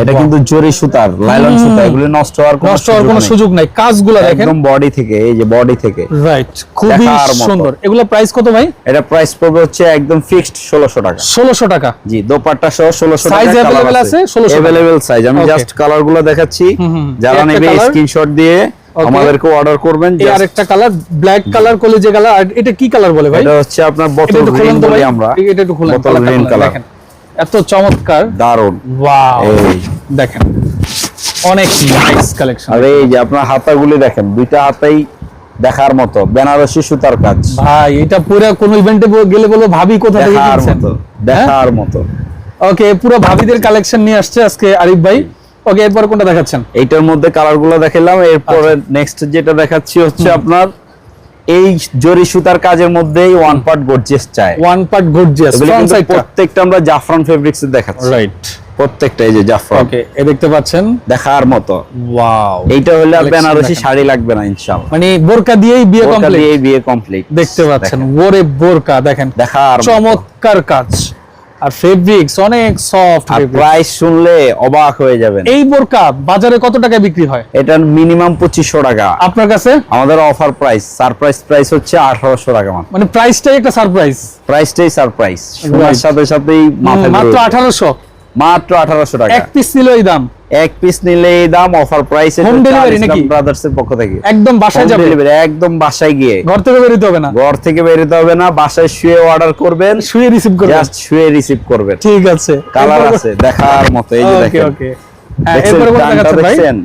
Speaker 2: এটা কিন্তু জরি সুতার, লাইলন সুতা, এগুলো নষ্ট হওয়ার
Speaker 1: নষ্ট হওয়ার কোনো সুযোগ নাই, কাজগুলো দেখেন
Speaker 2: একদম বডি থেকে, এই যে বডি থেকে,
Speaker 1: রাইট, খুবই
Speaker 2: দেখার মতো।
Speaker 1: সুন্দর। এগুলো প্রাইস কত ভাই?
Speaker 2: এটা প্রাইস পড়বে হচ্ছে একদম ফিক্সড 1600 টাকা।
Speaker 1: 1600 টাকা।
Speaker 2: জি, দোপাট্টা সহ 1600 টাকা।
Speaker 1: Size available আছে 1600 টাকা।
Speaker 2: अवेलेबल সাইজ, আমি
Speaker 1: Okay.
Speaker 2: জাস্ট কালার গুলো দেখাচ্ছি, যারা
Speaker 1: একটা
Speaker 2: নেবে
Speaker 1: colour।
Speaker 2: স্ক্রিনশট দিয়ে আমাদেরকে অর্ডার করবেন।
Speaker 1: এই আরেকটা কালার ব্ল্যাক কালার, কলেজে কালার, আর এটা কি কালার বলে ভাই?
Speaker 2: এটা হচ্ছে আপনার
Speaker 1: এটা
Speaker 2: বোতল
Speaker 1: একটু
Speaker 2: গ্রিন
Speaker 1: খুলেন তো ভাই,
Speaker 2: বলি আমরা,
Speaker 1: এটা একটু খুলেন,
Speaker 2: বোতল গ্রিন কালার,
Speaker 1: দেখেন এত চমৎকার,
Speaker 2: দারুন,
Speaker 1: ওয়াও,
Speaker 2: এই
Speaker 1: দেখেন অনেক নাইস কালেকশন।
Speaker 2: আর এই যে আপনার হাতাগুলি দেখেন, দুইটা হাতাই দেখার মতো, বেনারসি সুতার কাজ,
Speaker 1: ভাই এটা পুরো কোন ইভেন্টে গেলে বলবো ভাবি কোথা থেকে
Speaker 2: দেখার
Speaker 1: কিনছেন?
Speaker 2: মতো, দেখার মতো।
Speaker 1: ওকে, পুরো ভাবিদের কালেকশন নিয়ে আসছে আজকে আরিফ ভাই। ওকে, এরপর কোনটা দেখাচ্ছেন?
Speaker 2: এইটার মধ্যে কালার গুলো দেখালাম, এরপরে নেক্সট যেটা দেখাচ্ছি হচ্ছে আপনার এই জরি সুতার কাজের মধ্যেই ওয়ান পার্ট গর্জিয়াস চাই,
Speaker 1: ওয়ান পার্ট গর্জিয়াস
Speaker 2: এগুলো
Speaker 1: ফ্রন্ট
Speaker 2: কিন্তু
Speaker 1: সাইডটা,
Speaker 2: প্রত্যেকটা আমরা জাফরান ফেব্রিক্স এ দেখাচ্ছি,
Speaker 1: রাইট,
Speaker 2: প্রত্যেকটা এই যে জাফরান,
Speaker 1: ওকে, এ দেখতে পাচ্ছেন,
Speaker 2: দেখার মতো।
Speaker 1: ওয়াও,
Speaker 2: এইটা হলে আর
Speaker 1: Collection
Speaker 2: বেনারসি
Speaker 1: দেখেন।
Speaker 2: শাড়ি লাগবে না ইনশাআল্লাহ,
Speaker 1: মানে বোরকা দিয়েই বিয়ে
Speaker 2: বোরকা
Speaker 1: কমপ্লিট,
Speaker 2: দিয়েই বিয়ে কমপ্লিট,
Speaker 1: দেখতে পাচ্ছেন, ওরে বোরকা দেখেন,
Speaker 2: দেখার মতো।
Speaker 1: চমৎকার কাজ, আর ফেব্রিক্স অনেক সফট।
Speaker 2: আর প্রাইস শুনলে অবাক হয়ে যাবেন।
Speaker 1: এই বোরকা বাজারে কত টাকায় বিক্রি হয়?
Speaker 2: এটার মিনিমাম 2500 টাকা,
Speaker 1: আপনার কাছে
Speaker 2: আমাদের অফার প্রাইস, সারপ্রাইজ প্রাইস হচ্ছে 1800 টাকা মাত্র।
Speaker 1: মানে প্রাইসটাই একটা সারপ্রাইজ,
Speaker 2: প্রাইসটাই সারপ্রাইজ, শোনার
Speaker 1: Right.
Speaker 2: সাথে সাথেই মাথায়
Speaker 1: মাত্র
Speaker 2: ধরে উঠবে।
Speaker 1: 1800,
Speaker 2: মাত্র 1800 টাকা,
Speaker 1: এক পিস নিল এই দাম,
Speaker 2: এক পিস নিলে এই দাম, অফার প্রাইস।
Speaker 1: Home delivery নাকি?
Speaker 2: ব্রাদার্স এর পক্ষ থেকে
Speaker 1: একদম বাসায়
Speaker 2: Home
Speaker 1: যাবে,
Speaker 2: delivery, একদম বাসায় গিয়ে,
Speaker 1: ঘর থেকে বেরোতে হবে না,
Speaker 2: ঘর থেকে বেরোতে হবে না, বাসায় শুয়ে অর্ডার করবেন,
Speaker 1: শুয়ে রিসিভ করবেন,
Speaker 2: জাস্ট শুয়ে রিসিভ করবেন।
Speaker 1: ঠিক আছে,
Speaker 2: কালার আছে দেখার মতো, এই যে
Speaker 1: ওকে
Speaker 2: দেখেন,
Speaker 1: ওকে, হ্যাঁ,
Speaker 2: দেখছেন
Speaker 1: এরপরে কোনটা
Speaker 2: দামটা
Speaker 1: দেখাচ্ছেন ভাই?
Speaker 2: দেখছেন?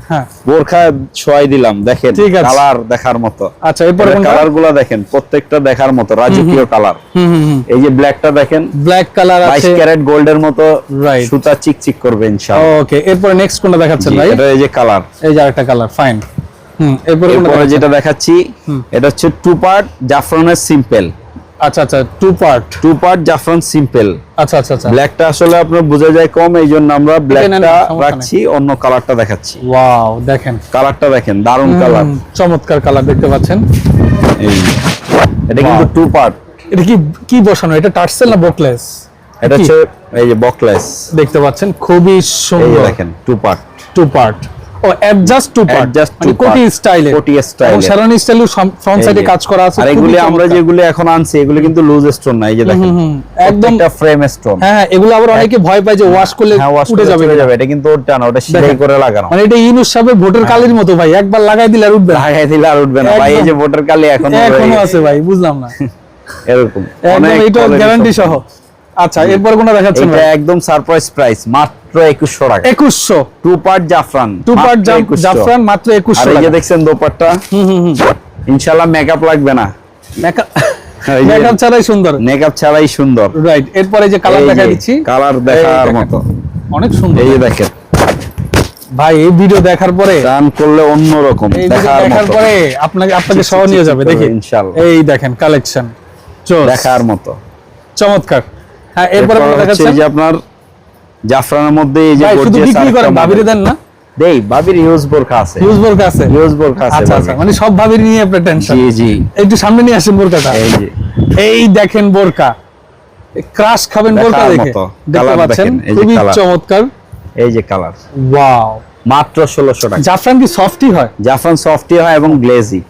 Speaker 1: হ্যাঁ,
Speaker 2: বোরখা ছয় দিলাম, দেখেন
Speaker 1: ঠিক আছে।
Speaker 2: কালার দেখার মতো।
Speaker 1: আচ্ছা, এরপরে কোনটা?
Speaker 2: কালার গুলা দেখেন, প্রত্যেকটা দেখার মতো, রাজকীয় কালার। এই যে ব্ল্যাকটা দেখেন,
Speaker 1: ব্ল্যাক কালার
Speaker 2: 22
Speaker 1: আছে,
Speaker 2: ক্যারেট গোল্ডের মতো,
Speaker 1: Right.
Speaker 2: সুতা চিকচিক করবে ইনশাআল্লাহ।
Speaker 1: ওকে, এরপরে নেক্সট কোনটা দেখাচ্ছেন
Speaker 2: জি,
Speaker 1: ভাই?
Speaker 2: এটা এই যে কালার।
Speaker 1: এই যে আরেকটা কালার, ফাইন। এরপরে কোনটা
Speaker 2: এরপরে
Speaker 1: দেখাচ্ছেন?
Speaker 2: যেটা দেখাচ্ছি, এটা হচ্ছে টু পার্ট জাফরানের সিম্পল,
Speaker 1: আচ্ছা আচ্ছা, টু পার্ট,
Speaker 2: টু পার্ট জাফরান সিম্পল।
Speaker 1: আচ্ছা আচ্ছা আচ্ছা,
Speaker 2: ব্ল্যাকটা আসলে আপনার বোঝা যায় কম, এই জন্য আমরা ব্ল্যাকটা
Speaker 1: সমস্যা নেই।
Speaker 2: রাখছি, অন্য কালারটা দেখাচ্ছি।
Speaker 1: ওয়াও, দেখেন
Speaker 2: কালারটা দেখেন, দারুন কালার।
Speaker 1: চমৎকার কালার দেখতে পাচ্ছেন।
Speaker 2: এই যে। এটা কিন্তু টু পার্ট,
Speaker 1: এটা কি কি বসানো? এটা টার্সেল না বকলেস?
Speaker 2: এটা হচ্ছে এই যে বকলেস,
Speaker 1: দেখতে পাচ্ছেন, খুবই
Speaker 2: এই যে
Speaker 1: সুন্দর,
Speaker 2: দেখেন টু পার্ট,
Speaker 1: টু পার্ট, ও adjust two part,
Speaker 2: Adjust two
Speaker 1: মানে কোটি
Speaker 2: part,
Speaker 1: স্টাইলে,
Speaker 2: কোটি style এ।
Speaker 1: সারানি স্টাইলে ফ্রন্ট সাইডে কাজ করা আছে,
Speaker 2: আর
Speaker 1: খুবই
Speaker 2: এগুলি আমরা
Speaker 1: চমৎকার।
Speaker 2: যেগুলো এখন আনছি, এগুলো কিন্তু লুজ স্টোন না, এই যে দেখেন
Speaker 1: একদম,
Speaker 2: একদম ফ্রেম স্টোন।
Speaker 1: হ্যাঁ হ্যাঁ, এগুলো আবার অনেকে ভয় পায় যে ওয়াশ করলে
Speaker 2: হ্যাঁ, ওয়াশ
Speaker 1: উঠে যাবে,
Speaker 2: যাবে, এটা কিন্তু ওটা না, ওটা সেলাই
Speaker 1: দেখেন।
Speaker 2: করে লাগানো,
Speaker 1: মানে এটা ইউনুস সাহেবের ভোটের কালির মতো ভাই, একবার লাগাই দিলে আর উঠবে না।
Speaker 2: লাগাই দিলে আর উঠবে না ভাই, এই
Speaker 1: একদম।
Speaker 2: যে ভোটার কালি এখনো
Speaker 1: এখনো আছে ভাই, বুঝলাম না,
Speaker 2: এরকম
Speaker 1: একদম এটা
Speaker 2: quality
Speaker 1: গ্যারান্টি সহ।
Speaker 2: সম্পন্ন।
Speaker 1: আচ্ছা, এরপর কোনটা দেখাচ্ছেন
Speaker 2: এটা
Speaker 1: ভাই?
Speaker 2: একদম সারপ্রাইজ প্রাইস, মাত্র 2100 টাকা,
Speaker 1: 2100,
Speaker 2: টু পার্ট জাফরান,
Speaker 1: টু পার্ট
Speaker 2: মাত্র 2100
Speaker 1: জাফরান, মাত্র
Speaker 2: আর
Speaker 1: 2100
Speaker 2: এই যে
Speaker 1: টাকা।
Speaker 2: দেখছেন দোপাট্টা, ইনশাআল্লাহ মেকআপ লাগবে না,
Speaker 1: মেকআপ ছাড়াই সুন্দর,
Speaker 2: মেকআপ ছাড়াই সুন্দর।
Speaker 1: রাইট। এরপরে যে কালার দেখা দিচ্ছি,
Speaker 2: কালার দেখার
Speaker 1: দেখেন।
Speaker 2: মতো,
Speaker 1: অনেক সুন্দর
Speaker 2: এই যে দেখেন,
Speaker 1: ভাই। এই ভিডিও দেখার পরে,
Speaker 2: টান করলে অন্যরকম,
Speaker 1: এই ভিডিও
Speaker 2: দেখার
Speaker 1: দেখার
Speaker 2: মতো,
Speaker 1: পরে আপনাকে সহ নিয়ে যাবে, দেখি
Speaker 2: ইনশাআল্লাহ,
Speaker 1: এই দেখেন কালেকশন,
Speaker 2: দেখার মতো।
Speaker 1: চমৎকার। হ্যাঁ, এরপরে
Speaker 2: এরপর
Speaker 1: কোনটা
Speaker 2: হচ্ছে
Speaker 1: দেখাচ্ছেন?
Speaker 2: এই যে আপনার জাফরানের মধ্যে এই যে
Speaker 1: ভাই শুধু
Speaker 2: gorgeous
Speaker 1: বিক্রি করেন,
Speaker 2: আরেকটা
Speaker 1: ভাবিরে
Speaker 2: model।
Speaker 1: দেন না?
Speaker 2: দেই, ভাবির ইউজ বোরখা আছে,
Speaker 1: ইউজ বোরকা আছে,
Speaker 2: ইউজ বোরখা আছে
Speaker 1: আচ্ছা আচ্ছা,
Speaker 2: ভাবির।
Speaker 1: মানে সব ভাবির নিয়ে আপনার টেনশন।
Speaker 2: জি জি,
Speaker 1: একটু সামনে নিয়ে আসেন বোরকাটা,
Speaker 2: এই যে
Speaker 1: এই দেখেন বোরকা, ক্রাশ খাবেন বোরকা
Speaker 2: দেখার
Speaker 1: দেখে,
Speaker 2: মতো।
Speaker 1: দেখতে
Speaker 2: Colour
Speaker 1: পাচ্ছেন,
Speaker 2: দেখেন, এই যে
Speaker 1: খুবই
Speaker 2: colour।
Speaker 1: চমৎকার।
Speaker 2: এই যে কালার,
Speaker 1: ওয়াও,
Speaker 2: মাত্র 1600 টাকা।
Speaker 1: জাফরান কি সফটই হয়?
Speaker 2: জাফরান সফটি হয় এবং গ্লেজি,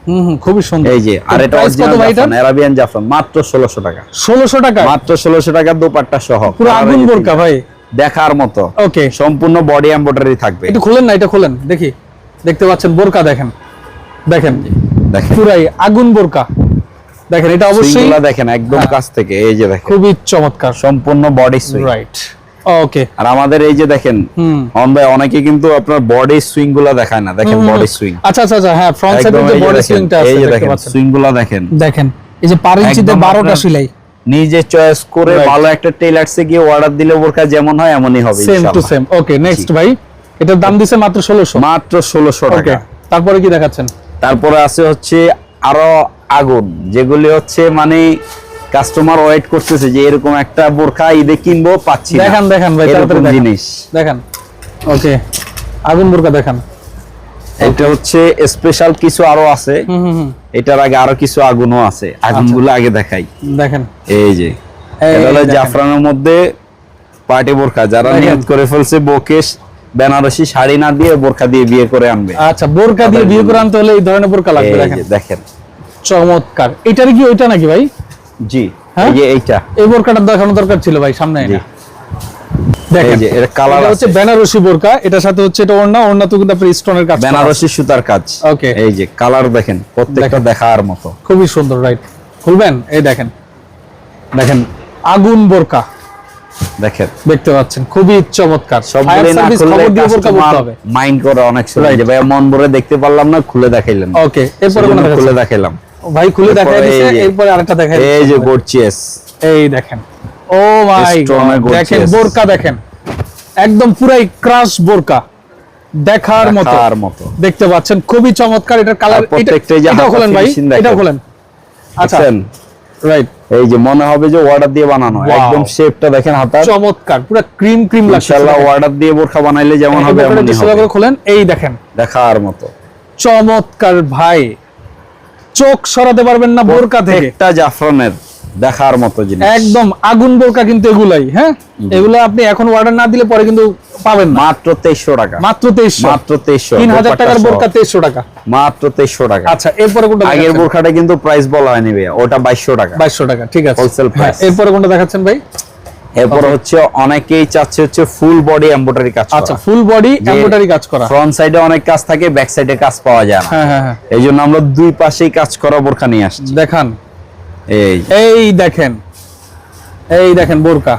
Speaker 1: খুবই সুন্দর।
Speaker 2: এই যে। আর এটা
Speaker 1: প্রাইস কত
Speaker 2: অরিজিনাল
Speaker 1: ভাই এটা?
Speaker 2: জাফরান, আরাবিয়ান জাফরান, মাত্র 1600 টাকা,
Speaker 1: 1600 টাকা,
Speaker 2: মাত্র 1600 টাকা, দোপাট্টা সহ,
Speaker 1: পুরো
Speaker 2: Colour
Speaker 1: আগুন
Speaker 2: এই যে
Speaker 1: বোরকা ভাই।
Speaker 2: দেখার মতো,
Speaker 1: ওকে,
Speaker 2: সম্পূর্ণ বডি এমব্রয়ডারি থাকবে।
Speaker 1: একটু খুলেন না, এটা খুলেন দেখি। দেখতে পাচ্ছেন বোরকা দেখেন, দেখেন
Speaker 2: দেখেন
Speaker 1: পুরাই আগুন বোরকা দেখেন, এটা অবশ্যই
Speaker 2: সুইংগুলা দেখেন একদম কাছ থেকে, এই যে দেখেন
Speaker 1: খুবই চমৎকার,
Speaker 2: সম্পূর্ণ বডি সুইং।
Speaker 1: Right okay.
Speaker 2: আর আমাদের এই যে দেখেন অন ভাই, অনেকে কিন্তু আপনার বডি সুইং গুলা দেখায় না, দেখেন বডি সুইং।
Speaker 1: আচ্ছা আচ্ছা আচ্ছা, হ্যাঁ ফ্রন্ট সাইডে যে বডি সুইংটা আছে
Speaker 2: এই যে
Speaker 1: দেখতে
Speaker 2: দেখেন
Speaker 1: পাচ্ছেন,
Speaker 2: সুইং গুলা দেখেন,
Speaker 1: দেখেন এই যে পার ইঞ্চিতে
Speaker 2: একদম
Speaker 1: 12টা
Speaker 2: আপনার
Speaker 1: সেলাই,
Speaker 2: নিজে চয়েস করে
Speaker 1: Right.
Speaker 2: ভালো একটা টেইলার্সে গিয়ে অর্ডার দিলে বোরকা যেমন হয় এমনই হবে
Speaker 1: সেম টু
Speaker 2: ইনশাআল্লাহ।
Speaker 1: সেম। ওকে নেক্সট ভাই, এটার দাম দিছে মাত্র 1600।
Speaker 2: মাত্র 1600
Speaker 1: ওকে,
Speaker 2: টাকা।
Speaker 1: তারপরে কি দেখাচ্ছেন?
Speaker 2: তারপরে আছে হচ্ছে আরো আগুন, যেগুলি হচ্ছে মানে কাস্টমার ওয়েট করতেছে যে এরকম একটা বোরকা ঈদে কিনবো, পাচ্ছি না।
Speaker 1: দেখান দেখান ভাই,
Speaker 2: এরকম
Speaker 1: তাড়াতাড়ি দেখান
Speaker 2: জিনিস
Speaker 1: দেখান। ওকে, আগুন বোরকা দেখান।
Speaker 2: এটা হচ্ছে স্পেশাল কিছু আরো আছে, এটার আগে আরো কিছু আগুনও আছে, আগুনগুলো আগে দেখাই।
Speaker 1: দেখেন
Speaker 2: এই যে
Speaker 1: এই
Speaker 2: এটা হলো
Speaker 1: দেখেন।
Speaker 2: জাফরানের মধ্যে পার্টি বোরকা, যারা
Speaker 1: দেখেন।
Speaker 2: নিয়ত করে ফেলছে বোকেশ বেনারসি শাড়ি না দিয়ে বোরকা দিয়ে বিয়ে করে আনবে।
Speaker 1: আচ্ছা, বোরকা দিয়ে বিয়ে করে আনতে হলে এই ধরনের বোরকা লাগবে।
Speaker 2: এই
Speaker 1: দেখেন
Speaker 2: যে দেখেন,
Speaker 1: চমৎকার। এটার কি ওইটা নাকি ভাই?
Speaker 2: জি
Speaker 1: হ্যাঁ?
Speaker 2: এই যে এইটা,
Speaker 1: এই বোরকাটা দেখানো দরকার ছিল ভাই, সামনে
Speaker 2: জি
Speaker 1: এনে। দেখেন
Speaker 2: এই যে এর কালার
Speaker 1: এটা হচ্ছে
Speaker 2: আছে
Speaker 1: বেনারসি বোরকা, এটার সাথে হচ্ছে এটা ওড়না, ওড়না তো কিন্তু আপনার স্টোনের কাজ করা আছে।
Speaker 2: বেনারসি সুতার কাজ।
Speaker 1: Okay.
Speaker 2: এই যে কালার দেখেন, প্রত্যেকটা
Speaker 1: দেখেন।
Speaker 2: দেখার মতো।
Speaker 1: খুবই সুন্দর, রাইট। খুলবেন, এই দেখেন দেখেন আগুন বোরকা
Speaker 2: দেখেন
Speaker 1: দেখতে পাচ্ছেন, খুবই চমৎকার।
Speaker 2: সবগুলো
Speaker 1: ফায়ার
Speaker 2: না
Speaker 1: সার্ভিস
Speaker 2: খুললে
Speaker 1: খবর দিয়ে বোরকা
Speaker 2: কাস্টমার
Speaker 1: পড়তে হবে।
Speaker 2: মাইন্ড করে অনেক সময়
Speaker 1: Right.
Speaker 2: যে ভাই মন ভরে দেখতে পারলাম না, খুলে দেখাইলেন।
Speaker 1: ওকে, এরপরে কোনটা
Speaker 2: খুলে
Speaker 1: দেখাচ্ছেন?
Speaker 2: দেখাইলাম।
Speaker 1: ভাই খুলে দেখাই
Speaker 2: এরপরে
Speaker 1: দিয়েছে,
Speaker 2: এই যে-
Speaker 1: এরপরে আরেকটা দেখাই
Speaker 2: এই
Speaker 1: দিচ্ছে।
Speaker 2: যে গর্জিয়াস,
Speaker 1: এই দেখেন, ও মাই
Speaker 2: Strong
Speaker 1: গড,
Speaker 2: gorgeous।
Speaker 1: দেখেন বোরকা দেখেন, একদম পুরাই ক্রাশ বোরকা, দেখার মতো
Speaker 2: দেখার মতো।
Speaker 1: দেখতে পাচ্ছেন, খুবই চমৎকার। এটার কালার,
Speaker 2: আর প্রত্যেকটা এই যে
Speaker 1: এটাও
Speaker 2: হাতা
Speaker 1: খোলেন ভাই,
Speaker 2: finishing দেখেন।
Speaker 1: এটাও খোলেন। আচ্ছা
Speaker 2: দেখছেন?
Speaker 1: রাইট,
Speaker 2: এই যে মনে হবে যে অর্ডার দিয়ে বানানো,
Speaker 1: Wow.
Speaker 2: একদম শেপটা দেখেন হাতার।
Speaker 1: চমৎকার, পুরো ক্রিম ক্রিম লাগছে।
Speaker 2: ইনশাআল্লাহ অর্ডার দিয়ে বোরকা বানাইলে যেমন হবে এমনই হবে,
Speaker 1: খোলেন, এই দেখেন
Speaker 2: দেখার মতো।
Speaker 1: চমৎকার ভাই, চোখ সরাতে পারবেন না বোরকা থেকে।
Speaker 2: একটা জাফরানের দেখার মতো জিনিস,
Speaker 1: একদম আগুন বোরকা কিন্তু এগুলাই, হ্যাঁ এগুলো আপনি এখন অর্ডার না দিলে পরে কিন্তু পাবেন না।
Speaker 2: মাত্র 2300 টাকা।
Speaker 1: মাত্র 2300,
Speaker 2: মাত্র 2300,
Speaker 1: 3000 টাকার
Speaker 2: দোপাট্টা
Speaker 1: বোরকা
Speaker 2: সহ।
Speaker 1: 2300 টাকা।
Speaker 2: মাত্র 2300 টাকা।
Speaker 1: আচ্ছা, এরপরে কোনটা
Speaker 2: আগের
Speaker 1: দেখাচ্ছেন?
Speaker 2: বোরখাটা কিন্তু প্রাইস বলা হয়নি ভাইয়া, ওটা 2200 টাকা
Speaker 1: 2200 টাকা, ঠিক আছে।
Speaker 2: Wholesale
Speaker 1: হ্যাঁ,
Speaker 2: price।
Speaker 1: এরপরে কোনটা দেখাচ্ছেন ভাই?
Speaker 2: এরপর হচ্ছে অনেকেই চাচ্ছে হচ্ছে ফুল বডি এমব্রয়ডারি কাজ করা।
Speaker 1: আচ্ছা, ফুল বডি এমব্রয়ডারি কাজ করা।
Speaker 2: ফ্রন্ট সাইডে অনেক কাজ থাকে, ব্যাক সাইডে কাজ পাওয়া যায় না।
Speaker 1: হ্যাঁ হ্যাঁ হ্যাঁ,
Speaker 2: এই জন্য আমরা দুই পাশেই কাজ করা বোরখা নিয়ে আসছি।
Speaker 1: দেখান,
Speaker 2: এই
Speaker 1: এই দেখেন, এই দেখেন বোরকা,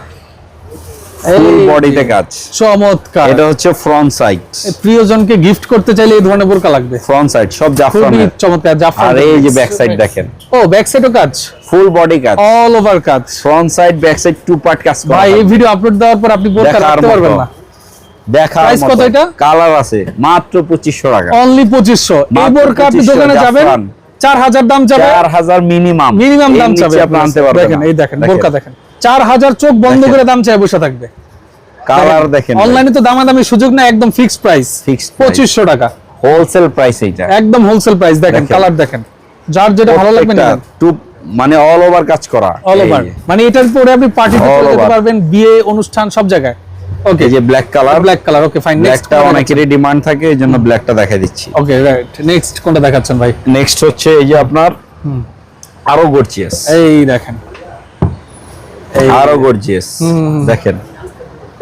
Speaker 2: ফুল
Speaker 1: এই
Speaker 2: বডিতে কাজ।
Speaker 1: চমৎকার।
Speaker 2: এটা হচ্ছে ফ্রন্ট সাইড,
Speaker 1: প্রিয়জনকে গিফট করতে চাইলে এই ধরনের বোরকা লাগবে।
Speaker 2: ফ্রন্ট সাইড সব
Speaker 1: খুবই
Speaker 2: জাফরানের।
Speaker 1: চমৎকার, জাফরান।
Speaker 2: আর এই যে ব্যাক সাইড দেখেন,
Speaker 1: ও ব্যাক সাইডও কাজ,
Speaker 2: ফুল বডি কাজ,
Speaker 1: অল ওভার কাজ।
Speaker 2: Front side back side two part কাজ করা।
Speaker 1: ভাই এই ভিডিও আপলোড দেওয়ার পর আপনি বোরকা
Speaker 2: দেখার
Speaker 1: রাখতে পারবেন
Speaker 2: মতো।
Speaker 1: না।
Speaker 2: দেখার
Speaker 1: Price কত
Speaker 2: মতো।
Speaker 1: এটা?
Speaker 2: কালার আছে মাত্র 2500 টাকা।
Speaker 1: অনলি 2500। এই
Speaker 2: মাত্র
Speaker 1: বোরকা আপনি
Speaker 2: 2500
Speaker 1: দোকানে যাবেন,
Speaker 2: জাফরান।
Speaker 1: 4000 দাম যাবে,
Speaker 2: 4000 মিনিমাম,
Speaker 1: মিনিমাম দাম যাবে।
Speaker 2: আপনি আনতে পারবেন
Speaker 1: দেখেন,
Speaker 2: না।
Speaker 1: এই দেখেন বোরকা দেখেন, 4000 চোখ বন্ধ
Speaker 2: দেখেন।
Speaker 1: করে দাম চাই বসে থাকবে।
Speaker 2: কালার দেখেন,
Speaker 1: অনলাইনে তো দামাদামি সুযোগ না, একদম ফিক্সড প্রাইস,
Speaker 2: Fixed price।
Speaker 1: 2500 টাকা,
Speaker 2: হোলসেল প্রাইস এইটা।
Speaker 1: একদম হোলসেল প্রাইস। দেখেন
Speaker 2: দেখেন।
Speaker 1: কালার দেখেন, যার যেটা ভালো লাগবে
Speaker 2: প্রত্যেকটা
Speaker 1: নেবেন।
Speaker 2: টু মানে অল ওভার কাজ করা,
Speaker 1: অল
Speaker 2: এই
Speaker 1: ওভার,
Speaker 2: যে।
Speaker 1: মানে এটার পরে আপনি পার্টিতে
Speaker 2: All
Speaker 1: চলে যেতে
Speaker 2: over।
Speaker 1: পারবেন, বিয়ে অনুষ্ঠান সব জায়গায়। ওকে,
Speaker 2: এই যে black colour,
Speaker 1: black colour. Okay fine, next
Speaker 2: ব্ল্যাকটা অনেকেরই ডিমান্ড থাকে, এই জন্য ব্ল্যাকটা দেখাই দিচ্ছি।
Speaker 1: ওকে রাইট, নেক্সট কোনটা দেখাচ্ছেন ভাই?
Speaker 2: নেক্সট হচ্ছে এই যে আপনার আরো গর্জিয়াস,
Speaker 1: এই দেখেন, এই
Speaker 2: আরো গর্জিয়াস দেখেন।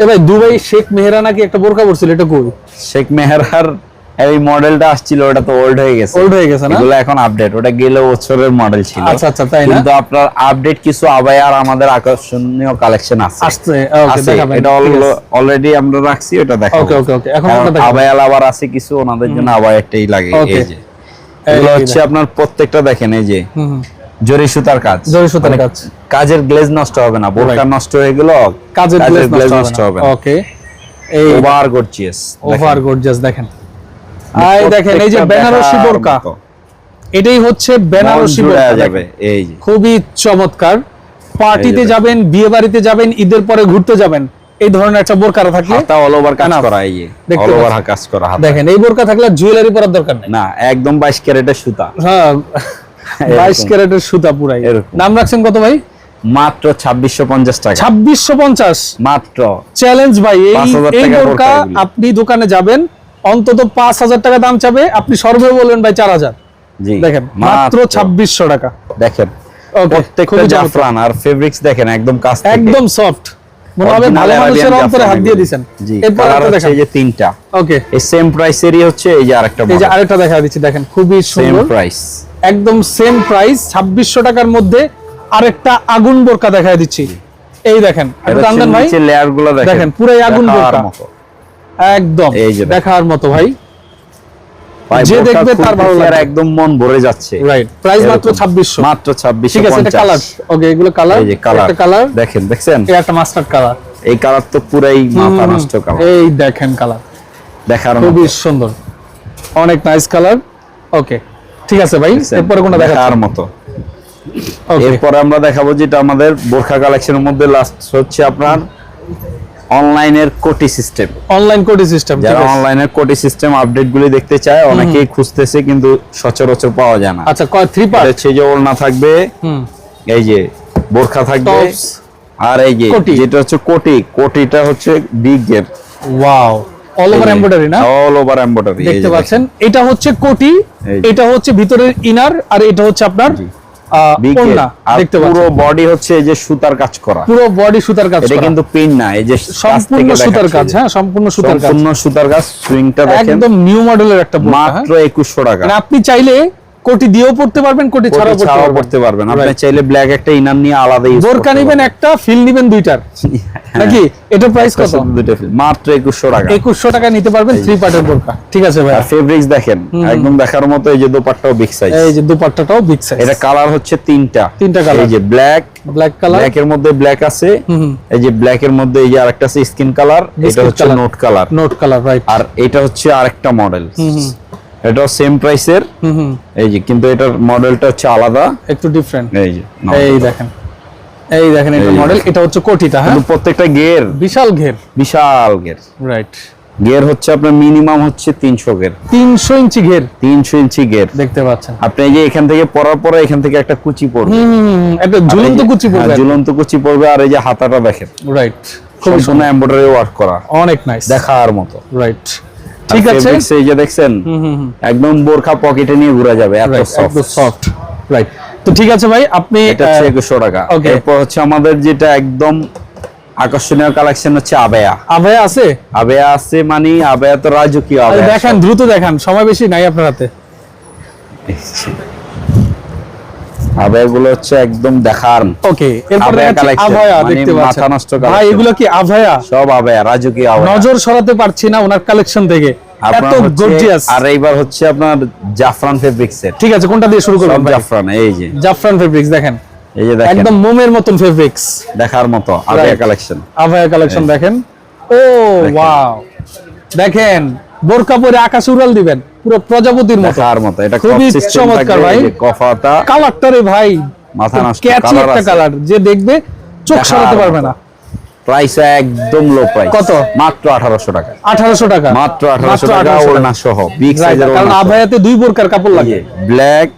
Speaker 1: এ ভাই দুবাই শেখ মেহেরা নাকি একটা বোরকা পরছিল, এটা কই?
Speaker 2: শেখ মেহেরার এই মডেলটা আসছিল, ওটা তো ওল্ড হয়ে গেছে,
Speaker 1: ওল্ড হয়ে গেছে না?
Speaker 2: এগুলো এখন আপডেট, ওটা গেলে বছরের মডেল ছিল।
Speaker 1: আচ্ছা আচ্ছা, তাই না?
Speaker 2: কিন্তু আপনার আপডেট কিছু আবায়ার আমাদের আকর্ষণীয় কালেকশন আছে।
Speaker 1: আসছে, ওকে
Speaker 2: আছে,
Speaker 1: দেখাবেন।
Speaker 2: এটা অলরেডি আমরা রাখছি, ওটা দেখাবো।
Speaker 1: ওকে ওকে ওকে, এখন
Speaker 2: কারণ
Speaker 1: কোনটা দেখাবেন?
Speaker 2: আবায়াল আবার আছে কিছু, ওনাদের জন্য আবায়ারটাই লাগে।
Speaker 1: Okay.
Speaker 2: এই যে এগুলো
Speaker 1: এই
Speaker 2: হচ্ছে আপনার প্রত্যেকটা দেখেন, এই যে
Speaker 1: হুম,
Speaker 2: জরি সুতার কাজ,
Speaker 1: জরি সুতার
Speaker 2: মানে
Speaker 1: কাজ।
Speaker 2: কাজের গ্লেজ নষ্ট হবে না, বোরকা নষ্ট হয়ে গেল,
Speaker 1: কাজের গ্লেজ
Speaker 2: গ্লেজ
Speaker 1: নষ্ট হবে না। ওকে, এই
Speaker 2: ওভার গর্জিয়াস,
Speaker 1: ওভার গর্জিয়াস দেখেন। আই দেখেন, এই যে বেনারসি বোরকা, এটাই হচ্ছে বেনারসি বোরকা
Speaker 2: যাবে।
Speaker 1: দেখেন।
Speaker 2: এই যে
Speaker 1: খুবই চমৎকার। পার্টিতে
Speaker 2: এই যে
Speaker 1: যাবেন, বিয়ে বাড়িতে যাবেন, ঈদের পরে ঘুরতে যাবেন, এই ধরনের একটা বোরকা থাকলে
Speaker 2: হাতা অল ওভার কাজ
Speaker 1: Enough।
Speaker 2: করা, এই যে
Speaker 1: দেখতে
Speaker 2: অল ওভার
Speaker 1: পাচ্ছেন।
Speaker 2: কাজ করা হাতা।
Speaker 1: দেখেন, এই বোরকা থাকলে জুয়েলারি পরার দরকার নেই।
Speaker 2: না, একদম 22 ক্যারেটের সুতা,
Speaker 1: হ্যাঁ 22 ক্যারেটের সুতা পুরাই।
Speaker 2: এরকম।
Speaker 1: দাম রাখছেন কত ভাই?
Speaker 2: মাত্র 2650 টাকা।
Speaker 1: 2650
Speaker 2: মাত্র
Speaker 1: চ্যালেঞ্জ ভাই। এই
Speaker 2: 5000
Speaker 1: এই
Speaker 2: টাকার
Speaker 1: বোরকা
Speaker 2: বোরকা এগুলি।
Speaker 1: আপনি দোকানে যাবেন, অন্তত 5000 টাকা দাম চাবে, আপনি সর্বে বলবেন ভাই 4000।
Speaker 2: জি
Speaker 1: দেখেন মাত্র 2600 টাকা।
Speaker 2: দেখেন
Speaker 1: ওকে,
Speaker 2: প্রত্যেকটা
Speaker 1: খুবই চমৎকার।
Speaker 2: জাফরান আর ফেব্রিক্স দেখেন একদম কাছ থেকে,
Speaker 1: একদম সফট, মনে হবে
Speaker 2: Original
Speaker 1: ভালো মানুষের
Speaker 2: Arabian
Speaker 1: অন্তরে হাত
Speaker 2: জাফরান
Speaker 1: দিয়ে
Speaker 2: এগুলি।
Speaker 1: দিছেন।
Speaker 2: জি,
Speaker 1: এরপর
Speaker 2: কালার
Speaker 1: একটা
Speaker 2: হচ্ছে
Speaker 1: দেখেন।
Speaker 2: এই যে তিনটা।
Speaker 1: ওকে,
Speaker 2: এই সেম প্রাইসেরই হচ্ছে এই যে আরেকটা
Speaker 1: এই যে
Speaker 2: মডেল,
Speaker 1: আরেকটা দেখা দিচ্ছি, দেখেন খুবই
Speaker 2: সেম
Speaker 1: সুন্দর,
Speaker 2: প্রাইস।
Speaker 1: একদম সেম প্রাইস 2600 টাকার মধ্যে আরেকটা আগুন বোরকা দেখা দিচ্ছি। এই দেখেন, একটু টান দেন ভাই,
Speaker 2: লেয়ার গুলো
Speaker 1: দেখেন পুরাই আগুন
Speaker 2: দেখার
Speaker 1: বোরকা,
Speaker 2: মতো।
Speaker 1: একদম
Speaker 2: এই যে দেখেন।
Speaker 1: দেখার মতো ভাই,
Speaker 2: ভাই,
Speaker 1: যে
Speaker 2: বোরকা
Speaker 1: দেখবে তার ভালো
Speaker 2: খুলতেছে আর
Speaker 1: লাগবে।
Speaker 2: একদম মন ভরে যাচ্ছে।
Speaker 1: রাইট, প্রাইস মাত্র
Speaker 2: এরকম।
Speaker 1: 2600।
Speaker 2: মাত্র 2650।
Speaker 1: ঠিক আছে, এটা কালার। ওকে, এগুলো কালার,
Speaker 2: এই যে কালার,
Speaker 1: একটা কালার,
Speaker 2: দেখেন, দেখছেন
Speaker 1: এই একটা মাস্টার্ড কালার,
Speaker 2: এই কালার তো পুরাই মাথা নষ্ট কালার,
Speaker 1: এই দেখেন কালার,
Speaker 2: দেখার মতো।
Speaker 1: খুবই সুন্দর, অনেক নাইস কালার। ওকে, ঠিক আছে ভাই, এরপরে কোনটা
Speaker 2: দেখার
Speaker 1: দেখাচ্ছেন?
Speaker 2: মতো।
Speaker 1: ওকে,
Speaker 2: এরপরে আমরা দেখাবো যেটা আমাদের বোরখা কালেকশনের মধ্যে লাস্ট হচ্ছে আপনার অনলাইনের কোটি সিস্টেম।
Speaker 1: অনলাইন কোডি সিস্টেম, ঠিক
Speaker 2: যারা
Speaker 1: আছে।
Speaker 2: অনলাইনের কোটি সিস্টেম আপডেট গুলি দেখতে চায়, অনেকেই খুঁজতেছে কিন্তু সচরাচর পাওয়া যায় না।
Speaker 1: আচ্ছা, কয় 3
Speaker 2: এটা
Speaker 1: পার্ট?
Speaker 2: হচ্ছে যে ওড়না থাকবে,
Speaker 1: হুম,
Speaker 2: এই যে বোরখা থাকবে,
Speaker 1: Tops,
Speaker 2: আর এই যে
Speaker 1: কোটি।
Speaker 2: যেটা হচ্ছে কোটি, কোটিটা হচ্ছে বিগ গের,
Speaker 1: ওয়াও, অল ওভার এমব্রয়ডারি না,
Speaker 2: অল ওভার এমব্রয়ডারি
Speaker 1: দেখতে পাচ্ছেন। এটা হচ্ছে কোটি,
Speaker 2: এই যে।
Speaker 1: এটা হচ্ছে ভিতরের ইনার, আর এটা হচ্ছে আপনার
Speaker 2: বিগ গের।
Speaker 1: ওড়না,
Speaker 2: আর
Speaker 1: দেখতে
Speaker 2: পুরো
Speaker 1: পাচ্ছেন
Speaker 2: বডি হচ্ছে এই যে সুতার কাজ করা,
Speaker 1: পুরো বডি সুতার কাজ
Speaker 2: এটা
Speaker 1: করা,
Speaker 2: কিন্তু পিন না, এই যে
Speaker 1: সম্পূর্ণ সুতার কাজ। হ্যাঁ, সম্পূর্ণ সুতার কাজ,
Speaker 2: সম্পূর্ণ সুতার কাজ। সুইংটা দেখেন,
Speaker 1: একদম নিউ মডেলের একটা বোরকা। হ্যাঁ,
Speaker 2: মাত্র 2100 টাকা।
Speaker 1: মানে আপনি চাইলে কোটি দিয়েও পড়তে পারবেন, কোটি
Speaker 2: কোটি
Speaker 1: ছাড়াও
Speaker 2: ছাড়াও
Speaker 1: পড়তে
Speaker 2: পড়তে পারবেন। আপনি
Speaker 1: Right.
Speaker 2: চাইলে ব্ল্যাক একটা ইনার নিয়ে আলাদা ইউজ
Speaker 1: বোরকা নিবেন একটা, ফিল নিবেন দুইটার, নাকি? এটা প্রাইস কত?
Speaker 2: মাত্র 2100 টাকা।
Speaker 1: 2100 টাকা নিতে পারবেন 3 পার্টের বোরকা। ঠিক আছে ভাই,
Speaker 2: আর ফেব্রিক্স দেখেন, একদম দেখার মতো। এই যে দোপাট্টাও বিগ সাইজ।
Speaker 1: এই যে দুপাট্টাটাও বিগ সাইজ,
Speaker 2: এটা কালার হচ্ছে তিনটা
Speaker 1: কালার,
Speaker 2: এই যে ব্ল্যাক,
Speaker 1: ব্ল্যাক কালার,
Speaker 2: ব্ল্যাক এর মধ্যে ব্ল্যাক আছে, এই যে ব্ল্যাক এর মধ্যে এই যে আরেকটা আছে স্কিন কালার, এটা হচ্ছে
Speaker 1: colour।
Speaker 2: Note colour,
Speaker 1: note colour, right.
Speaker 2: আর এটা হচ্ছে আরেকটা মডেল, এটাও সেম প্রাইসের, এই যে কিন্তু এটার মডেলটা হচ্ছে আলাদা,
Speaker 1: একটু ডিফারেন্ট।
Speaker 2: এই যে
Speaker 1: এই দেখেন, এই দেখেন, এটা
Speaker 2: এই
Speaker 1: মডেল, এটা হচ্ছে কোটিটা। হ্যাঁ,
Speaker 2: কিন্তু প্রত্যেকটা গের
Speaker 1: বিশাল ঘের,
Speaker 2: বিশাল গের।
Speaker 1: রাইট।
Speaker 2: গের হচ্ছে আপনার মিনিমাম হচ্ছে 300 গের,
Speaker 1: 300 ইঞ্চি ঘের
Speaker 2: 300 ইঞ্চি গের।
Speaker 1: দেখতে পাচ্ছেন।
Speaker 2: আপনি এই যে এখান থেকে পরার পরে এখান থেকে একটা কুচি পড়বে,
Speaker 1: একটা ঝুলন্ত কুচি
Speaker 2: হ্যাঁ,
Speaker 1: পড়বে,
Speaker 2: ঝুলন্ত কুচি পড়বে। আর এই যে হাতাটা দেখেন,
Speaker 1: রাইট, খুব
Speaker 2: সম্পূর্ণ এমব্রয়ডারি ওয়ার্ক করা,
Speaker 1: অনেক নাইস,
Speaker 2: দেখার মতো।
Speaker 1: রাইট। ঠিক আছে,
Speaker 2: fabrics এই যে দেখছেন, একদম বোরখা পকেটে নিয়ে ঘোরা যাবে, এত
Speaker 1: রাইট,
Speaker 2: সফট।
Speaker 1: একদম সফট, রাইট। তো ঠিক আছে ভাই, আপনি
Speaker 2: এটা হচ্ছে 2100 টাকা।
Speaker 1: Okay.
Speaker 2: এরপর হচ্ছে আমাদের যেটা একদম আকর্ষণীয় কালেকশন হচ্ছে আবেয়া।
Speaker 1: আভায়া আছে?
Speaker 2: আবেয়া আছে, মানে আবেয়া তো রাজকীয়
Speaker 1: আরে
Speaker 2: আবেয়া।
Speaker 1: দেখেন, দ্রুত দেখান, সময় বেশি নাই আপনার হাতে।
Speaker 2: আবেয়া গুলো হচ্ছে একদম দেখার,
Speaker 1: ওকে, এরপর
Speaker 2: আভায়া
Speaker 1: দেখাচ্ছি
Speaker 2: collection,
Speaker 1: আভায়া,
Speaker 2: মানে
Speaker 1: দেখতে
Speaker 2: মাথা
Speaker 1: পাচ্ছেন
Speaker 2: নষ্ট
Speaker 1: ভাই,
Speaker 2: collection।
Speaker 1: এগুলো কি আভায়া?
Speaker 2: সব আবেয়া, রাজকীয় আবেয়া।
Speaker 1: নজর সরাতে পারছি না ওনার কালেকশন থেকে, এত
Speaker 2: আপনার হচ্ছে-
Speaker 1: গর্জিয়াস।
Speaker 2: আর এইবার হচ্ছে আপনার জাফরান ফেব্রিক্স এর,
Speaker 1: ঠিক আছে, কোনটা দিয়ে শুরু করবেন
Speaker 2: সব
Speaker 1: ভাই?
Speaker 2: জাফরান, এই যে
Speaker 1: জাফরান ফেব্রিক্স, দেখেন
Speaker 2: এই যে দেখেন,
Speaker 1: একদম মোমের মতন ফেব্রিক্স,
Speaker 2: দেখার মতো আবেয়া
Speaker 1: Right.
Speaker 2: কালেকশন।
Speaker 1: আভায়া কালেকশন দেখেন। ও ওয়াও, দেখেন বোরকা পরে আকাশ উড়াল দিবেন, পুরো প্রজাপতির মতো,
Speaker 2: দেখার মতো। এটা
Speaker 1: খুবই
Speaker 2: কফ সিস্টেম
Speaker 1: চমৎকার
Speaker 2: থাকবে,
Speaker 1: ভাই।
Speaker 2: এই যে কফাটা
Speaker 1: কালারটা রে ভাই,
Speaker 2: মাথা নষ্ট
Speaker 1: ক্যাচি
Speaker 2: কালার
Speaker 1: একটা
Speaker 2: আছে।
Speaker 1: কালার, যে দেখবে চোখ
Speaker 2: দেখার
Speaker 1: সরাতে পারবে
Speaker 2: মতো।
Speaker 1: না।
Speaker 2: প্রাইস একদম লো প্রাইস।
Speaker 1: কত?
Speaker 2: মাত্র 1800 টাকা।
Speaker 1: 1800 টাকা,
Speaker 2: মাত্র 1800 টাকা,
Speaker 1: 1800
Speaker 2: ওড়না সহ, বিগ
Speaker 1: Right,
Speaker 2: সাইজের
Speaker 1: কারণ
Speaker 2: ওড়না।
Speaker 1: আভায়াতে দুই বোরকার কাপড় লাগে।
Speaker 2: ব্ল্যাক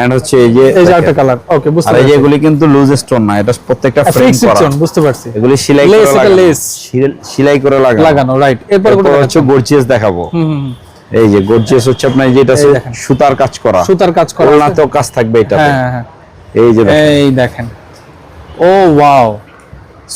Speaker 2: এন্ড হচ্ছে এই যে
Speaker 1: এই যে
Speaker 2: দেখেন।
Speaker 1: একটা কালার, ওকে, বুঝতে
Speaker 2: আর এই যে
Speaker 1: পারছি।
Speaker 2: এগুলি কিন্তু লুজ স্টোন না, এটা প্রত্যেকটা ফ্রেম
Speaker 1: ফিক্স
Speaker 2: করা।
Speaker 1: সেকশন, বুঝতে পারছি।
Speaker 2: এগুলি সেলাই করে
Speaker 1: Lace, এটা
Speaker 2: লাগানো,
Speaker 1: lace।
Speaker 2: সেলাই করে লাগানো।
Speaker 1: লাগানো, রাইট। এরপর
Speaker 2: এরপর
Speaker 1: কোনটা
Speaker 2: হচ্ছে গর্জিয়াস দেখাবো। এই যে গর্জিয়াস হচ্ছে আপনার যেটা আছে
Speaker 1: এই দেখেন।
Speaker 2: সুতার কাজ করা,
Speaker 1: সুতার কাজ করা আছে।
Speaker 2: ওড়নাতেও কাজ থাকবে এটাতে।
Speaker 1: হ্যাঁ, হ্যাঁ,
Speaker 2: এই যে দেখেন।
Speaker 1: এই দেখেন, ও ওয়াও,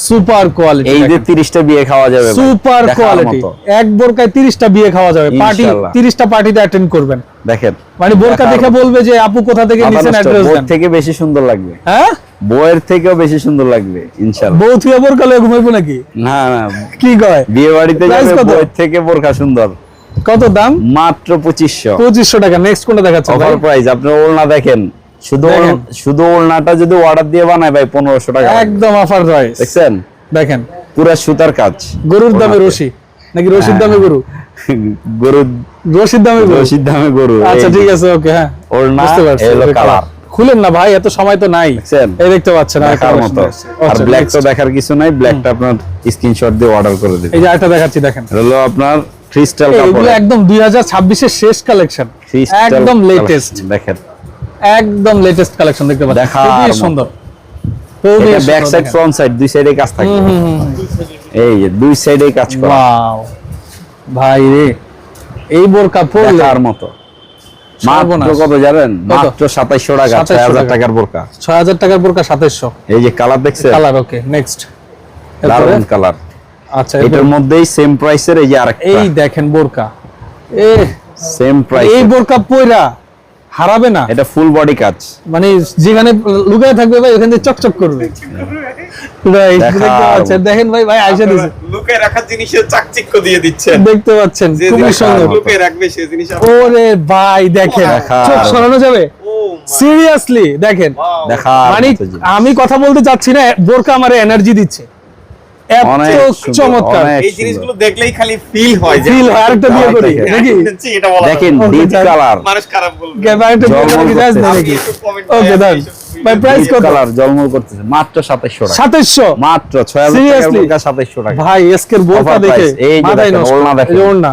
Speaker 1: সুপার কোয়ালিটি,
Speaker 2: এই যে 30টা বিয়ে খাওয়া যাবে ভাই,
Speaker 1: সুপার
Speaker 2: দেখার
Speaker 1: কোয়ালিটি।
Speaker 2: মতো।
Speaker 1: এক বোরকায় 30টা বিয়ে খাওয়া যাবে, পার্টি
Speaker 2: ইনশাআল্লাহ।
Speaker 1: 30টা পার্টিতে অ্যাটেন্ড করবেন।
Speaker 2: দেখেন,
Speaker 1: মানে বোরকা
Speaker 2: দেখার
Speaker 1: দেখে
Speaker 2: মতো।
Speaker 1: বলবে যে আপু কোথা থেকে
Speaker 2: মাথা
Speaker 1: নিছেন,
Speaker 2: নষ্ট,
Speaker 1: অ্যাড্রেস
Speaker 2: বউয়ের
Speaker 1: দেন।
Speaker 2: থেকে বেশি সুন্দর লাগবে,
Speaker 1: হ্যাঁ,
Speaker 2: বউয়ের থেকেও বেশি সুন্দর লাগবে ইনশাআল্লাহ।
Speaker 1: বউ থুয়া বোরকা লয়ে ঘুমাইবো নাকি?
Speaker 2: না না,
Speaker 1: কি কয়?
Speaker 2: বিয়ে বাড়িতে
Speaker 1: Price
Speaker 2: যাবে,
Speaker 1: কত?
Speaker 2: বউয়ের থেকে বোরকা সুন্দর।
Speaker 1: কত দাম?
Speaker 2: মাত্র 2500
Speaker 1: 2500 টাকা। নেক্সট কোনটা দেখাচ্ছেন ভাই?
Speaker 2: Offer price. আপনি ওড়না দেখেন,
Speaker 1: দেখেন।
Speaker 2: শুধু ওড়নাটা যদি অর্ডার দিয়ে বানায় ভাই 1500 টাকা লাগবে।
Speaker 1: একদম অফার প্রাইস,
Speaker 2: দেখছেন,
Speaker 1: দেখেন।
Speaker 2: পুরা সুতার কাজ।
Speaker 1: গরুর দামে
Speaker 2: ওড়নাতে।
Speaker 1: রশি, নাকি রশির দামে গরু?
Speaker 2: গরু,
Speaker 1: রশির দামে গরু।
Speaker 2: রশির দামে গরু।
Speaker 1: আচ্ছা,
Speaker 2: এই
Speaker 1: ঠিক
Speaker 2: যে
Speaker 1: আছে, ওকে, হ্যাঁ,
Speaker 2: ওড়না,
Speaker 1: বুঝতে পারছি।
Speaker 2: এলো
Speaker 1: ওকে,
Speaker 2: কালার।
Speaker 1: খুলেন না ভাই, এত সময় তো নাই।
Speaker 2: দেখছেন?
Speaker 1: এই দেখতে পাচ্ছেন, আরেকটা
Speaker 2: দেখার
Speaker 1: collection
Speaker 2: মতো।
Speaker 1: আছে।
Speaker 2: আর
Speaker 1: আচ্ছা,
Speaker 2: ব্ল্যাক তো
Speaker 1: next।
Speaker 2: দেখার কিছু নাই, ব্ল্যাকটা আপনার স্ক্রিনশট দিয়ে অর্ডার করে দিবেন।
Speaker 1: এই যে আরেকটা দেখাচ্ছি, দেখেন।
Speaker 2: হলো আপনার ক্রিস্টাল
Speaker 1: এগুলো
Speaker 2: কাপড়,
Speaker 1: একদম 2026 এর শেষ কালেকশন, একদম লেটেস্ট,
Speaker 2: দেখেন।
Speaker 1: একদম লেটেস্ট কালেকশন দেখতে পাচ্ছেন,
Speaker 2: দেখার
Speaker 1: খুবই
Speaker 2: মতো।
Speaker 1: সুন্দর, খুবই
Speaker 2: এটা ব্যাক সাইড
Speaker 1: সুন্দর।
Speaker 2: ফ্রন্ট সাইড দুই সাইডে কাজ থাকবে। এই যে দুই সাইডে কাজ করা,
Speaker 1: ওয়াও ভাই রে, এই বোরকা পরলে
Speaker 2: দেখার মতো। মাত্র
Speaker 1: সর্বনাশ।
Speaker 2: কত জানেন?
Speaker 1: কত?
Speaker 2: মাত্র 2700 টাকা,
Speaker 1: 2700
Speaker 2: 6000
Speaker 1: টাকা।
Speaker 2: টাকার বোরকা।
Speaker 1: 6000 টাকার বোরকা 2700
Speaker 2: এই যে কালার দেখছেন,
Speaker 1: কালার। ওকে, নেক্সট।
Speaker 2: দারুন কালার।
Speaker 1: আচ্ছা
Speaker 2: এটার মধ্যেই সেম প্রাইসের এই যে আরেকটা,
Speaker 1: এই দেখেন বোরকা, এ
Speaker 2: সেম প্রাইস।
Speaker 1: এই বোরকা পয়রা হারাবে না,
Speaker 2: এটা ফুল বডি কাজ,
Speaker 1: মানে যেখানে লুকায় থাকবে ভাই ওখান থেকে চকচক করবে ভাই। দেখতে পাচ্ছেন, দেখেন ভাই, ভাই আইসা দিছে,
Speaker 3: লুকে রাখার জিনিসের চাকচিক্য দিয়ে দিচ্ছেন।
Speaker 1: দেখতে পাচ্ছেন
Speaker 3: যে
Speaker 1: খুবই
Speaker 3: জিনিসটা
Speaker 1: সুন্দর।
Speaker 3: লুকে রাখবে সেই জিনিস
Speaker 1: ওরে ভাই দেখেন,
Speaker 2: দেখার।
Speaker 1: চোখ সরানো যাবে
Speaker 3: ও
Speaker 1: সিরিয়াসলি। দেখেন
Speaker 2: দেখার
Speaker 1: মানে
Speaker 2: মতো জিনিস।
Speaker 1: আমি কথা বলতে চাচ্ছি না, বোরকা আমারে এনার্জি দিচ্ছে, এত
Speaker 2: অনেক সুন্দর,
Speaker 1: চমৎকার।
Speaker 2: অনেক
Speaker 3: এই জিনিসগুলো দেখলেই খালি ফিল হয় যে
Speaker 1: Feel হয়, আরেকটা বিয়ে করি
Speaker 2: দেখেন।
Speaker 1: নাকি?
Speaker 3: এটা বলা
Speaker 2: দেখেন
Speaker 1: Okay,
Speaker 2: ডিপ
Speaker 1: যাক।
Speaker 2: কালার,
Speaker 3: মানুষ খারাপ বলবে।
Speaker 1: আরেকটা বিয়ে
Speaker 2: জলমল
Speaker 1: করি, জাস্ট
Speaker 2: করতেছে।
Speaker 1: নাকি?
Speaker 3: একটু comment
Speaker 1: ওকে
Speaker 3: করে
Speaker 1: দাও ভাই, প্রাইস কত?
Speaker 2: কালার জলমল করতেছে মাত্র 2700 টাকা,
Speaker 1: 2700
Speaker 2: মাত্র 6000 টাকার
Speaker 1: Seriously?
Speaker 2: বোরকা 2700 টাকা।
Speaker 1: ভাই এসকের বোরকা
Speaker 2: Offer
Speaker 1: দেখে
Speaker 2: price, এই যে
Speaker 1: মাথায়
Speaker 2: দেখেন,
Speaker 1: নষ্ট।
Speaker 2: ওড়না দেখেন।
Speaker 1: এই যে ওড়না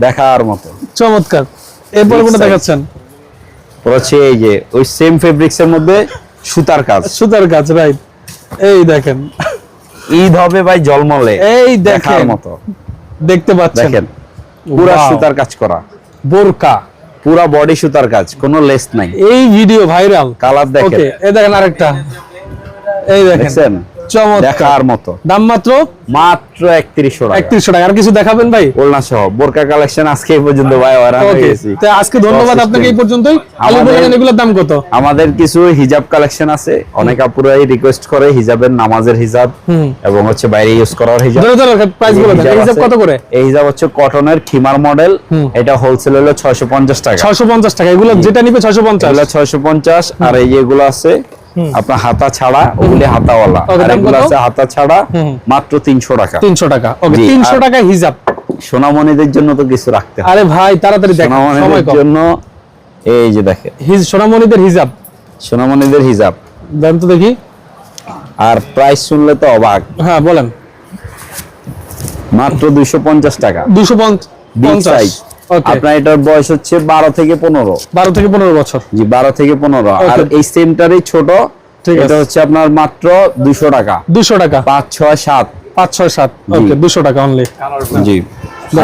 Speaker 2: দেখার মতো।
Speaker 1: চমৎকার। এরপর
Speaker 2: Big
Speaker 1: কোনটা
Speaker 2: size।
Speaker 1: দেখাচ্ছেন?
Speaker 2: হচ্ছে এই যে ওই সেম ফেব্রিক্স এর মধ্যে সুতার কাজ,
Speaker 1: সুতার কাজ, রাইট। এই দেখেন,
Speaker 2: ঈদ হবে ভাই জলমলে,
Speaker 1: এই
Speaker 2: দেখার
Speaker 1: দেখেন,
Speaker 2: মতো।
Speaker 1: দেখতে পাচ্ছেন
Speaker 2: দেখেন পুরা
Speaker 1: Wow.
Speaker 2: সুতার কাজ করা,
Speaker 1: বোরকা,
Speaker 2: পুরা বডি সুতার কাজ, কোনো লেস নাই।
Speaker 1: এই ভিডিও ভাইরাল।
Speaker 2: কালার দেখেন,
Speaker 1: ওকে, এই দেখেন আরেকটা, এই দেখেন
Speaker 2: দেখছেন
Speaker 1: চমৎকার।
Speaker 2: দেখার মতো।
Speaker 1: দাম মাত্র
Speaker 2: মাত্র 3100 টাকা
Speaker 1: 3100 টাকা। আর কিছু দেখাবেন ভাই?
Speaker 2: ওলনা সহ বোরকা কালেকশন আজকে এই পর্যন্ত ভাই অরান হয়ে
Speaker 1: ওকে,
Speaker 2: গেছি।
Speaker 1: তো আজকে ধন্যবাদ
Speaker 2: Process
Speaker 1: আপনাকে এই
Speaker 2: time।
Speaker 1: পর্যন্তই। আলু
Speaker 2: আমাদের-
Speaker 1: বলেন এগুলোর দাম কত?
Speaker 2: আমাদের কিছু হিজাব কালেকশন আছে, অনেক আপুরাই রিকোয়েস্ট করে হিজাবের, নামাজের হিজাব এবং হচ্ছে বাইরে ইউজ করার হিজাব।
Speaker 1: ধরে ধরে প্রাইস বলে দেন। এই হিসাব
Speaker 2: আছে।
Speaker 1: কত করে?
Speaker 2: এই হিজাব হচ্ছে কটনের খিমার মডেল, এটা হোলসেল হলো 650 টাকা।
Speaker 1: 650 টাকা। এগুলো যেটা নিবে 650।
Speaker 2: এগুলো 650, আর এই যেগুলো আছে আপনার হাতা ছাড়া, ওগুলি হাতাওয়ালা,
Speaker 1: ওকে,
Speaker 2: আর
Speaker 1: দাম
Speaker 2: এগুলো
Speaker 1: কত?
Speaker 2: আছে হাতা ছাড়া, মাত্র 300 টাকা।
Speaker 1: 300 টাকা। ওকে,
Speaker 2: জি,
Speaker 1: 300
Speaker 2: আর-
Speaker 1: টাকা হিজাব।
Speaker 2: সোনামণিদের জন্য তো কিছু রাখতে হবে।
Speaker 1: আরে ভাই তাড়াতাড়ি দেখেন, সময়
Speaker 2: সোনামণিদের
Speaker 1: কম।
Speaker 2: জন্য এই যে দেখেন
Speaker 1: সোনামণিদের হিজাব
Speaker 2: সোনামণিদের হিজাব,
Speaker 1: দেন তো দেখি।
Speaker 2: আর প্রাইস শুনলে তো অবাক,
Speaker 1: হ্যাঁ বলেন।
Speaker 2: মাত্র 250 টাকা। বিগ
Speaker 1: 250।
Speaker 2: সাইজ।
Speaker 1: ওকে,
Speaker 2: আপনার এটার বয়স হচ্ছে 12 থেকে 15।
Speaker 1: 12 থেকে 15 বছর।
Speaker 2: জি 12 থেকে 15। আর
Speaker 1: Okay.
Speaker 2: এই সেমটারই ছোট,
Speaker 1: ঠিক
Speaker 2: এটা
Speaker 1: আছে।
Speaker 2: হচ্ছে আপনার মাত্র 200 টাকা।
Speaker 1: 200 টাকা।
Speaker 2: 5 6 7।
Speaker 1: 5 6 7। ওকে, 200 টাকা অনলি।
Speaker 2: জি।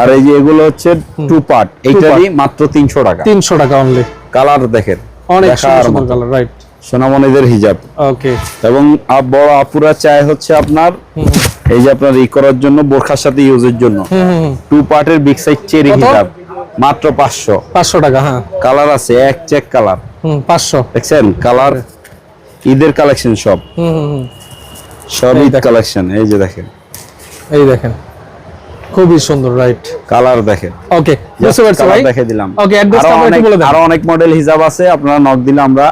Speaker 2: আর এই যে এগুলো হচ্ছে টু পার্ট, এইটারই মাত্র 300 টাকা।
Speaker 1: 300 টাকা অনলি।
Speaker 2: কালার দেখেন,
Speaker 1: অনেক
Speaker 2: দেখার
Speaker 1: সুন্দর
Speaker 2: মতো।
Speaker 1: Colour, right.
Speaker 2: সোনামণিদের হিজাব।
Speaker 1: ওকে,
Speaker 2: এবং বড় আপুরা চায় হচ্ছে আপনার এই যে আপনার ই করার জন্য, বোরখার সাথে ইউজের জন্য টু পার্টের বিগ সাইজ চেরি
Speaker 1: কত?
Speaker 2: হিজাব, মাত্র 500।
Speaker 1: 500 টাকা। হ্যাঁ,
Speaker 2: কালার আছে এক চেক কালার,
Speaker 1: 500।
Speaker 2: দেখছেন কালার, ঈদের কালেকশন সব, সব
Speaker 1: এই
Speaker 2: ঈদ
Speaker 1: দেখেন।
Speaker 2: কালেকশন। এই যে দেখেন
Speaker 1: এই দেখেন, খুবই সুন্দর, রাইট।
Speaker 2: কালার দেখেন,
Speaker 1: ওকে, বুঝতে পারছি ভাই।
Speaker 2: দেখে দিলাম।
Speaker 1: ওকে, অ্যাড্রেসটা
Speaker 2: আরো
Speaker 1: একটু
Speaker 2: অনেক,
Speaker 1: বলে দেন।
Speaker 2: আরো অনেক মডেল হিজাব আছে, আপনারা নক দিলে আমরা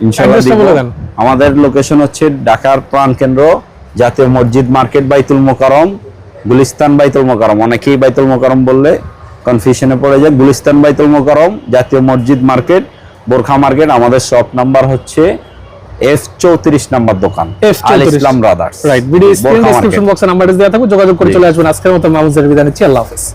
Speaker 2: ইনশাআল্লাহ
Speaker 1: অ্যাড্রেসটা
Speaker 2: দিব।
Speaker 1: বলে দেন।
Speaker 2: আমাদের লোকেশন হচ্ছে ঢাকার প্রাণকেন্দ্র জাতীয় মসজিদ মার্কেট, বাইতুল মোকাররম, গুলিস্তান বাইতুল মোকাররম। অনেকেই বাইতুল মোকাররম বললে কনফিউশনে পড়ে যায়। গুলিস্তান বাইতুল মোকাররম, জাতীয় মসজিদ মার্কেট, বোরখা মার্কেট। আমাদের শপ নাম্বার হচ্ছে F34 নাম্বার দোকান,
Speaker 1: F34
Speaker 2: আল ইসলাম ব্রাদার্স।
Speaker 1: রাইট। ভিডিও স্ক্রিন
Speaker 2: বোরখা
Speaker 1: ডেসক্রিপশন
Speaker 2: মার্কেট।
Speaker 1: বক্সে নাম্বার দেওয়া থাকবে, যোগাযোগ করে
Speaker 2: জি।
Speaker 1: চলে আসবেন। আজকের মতো মাহমুদ জাহের বিদায় নিচ্ছি। আল্লাহ হাফেজ।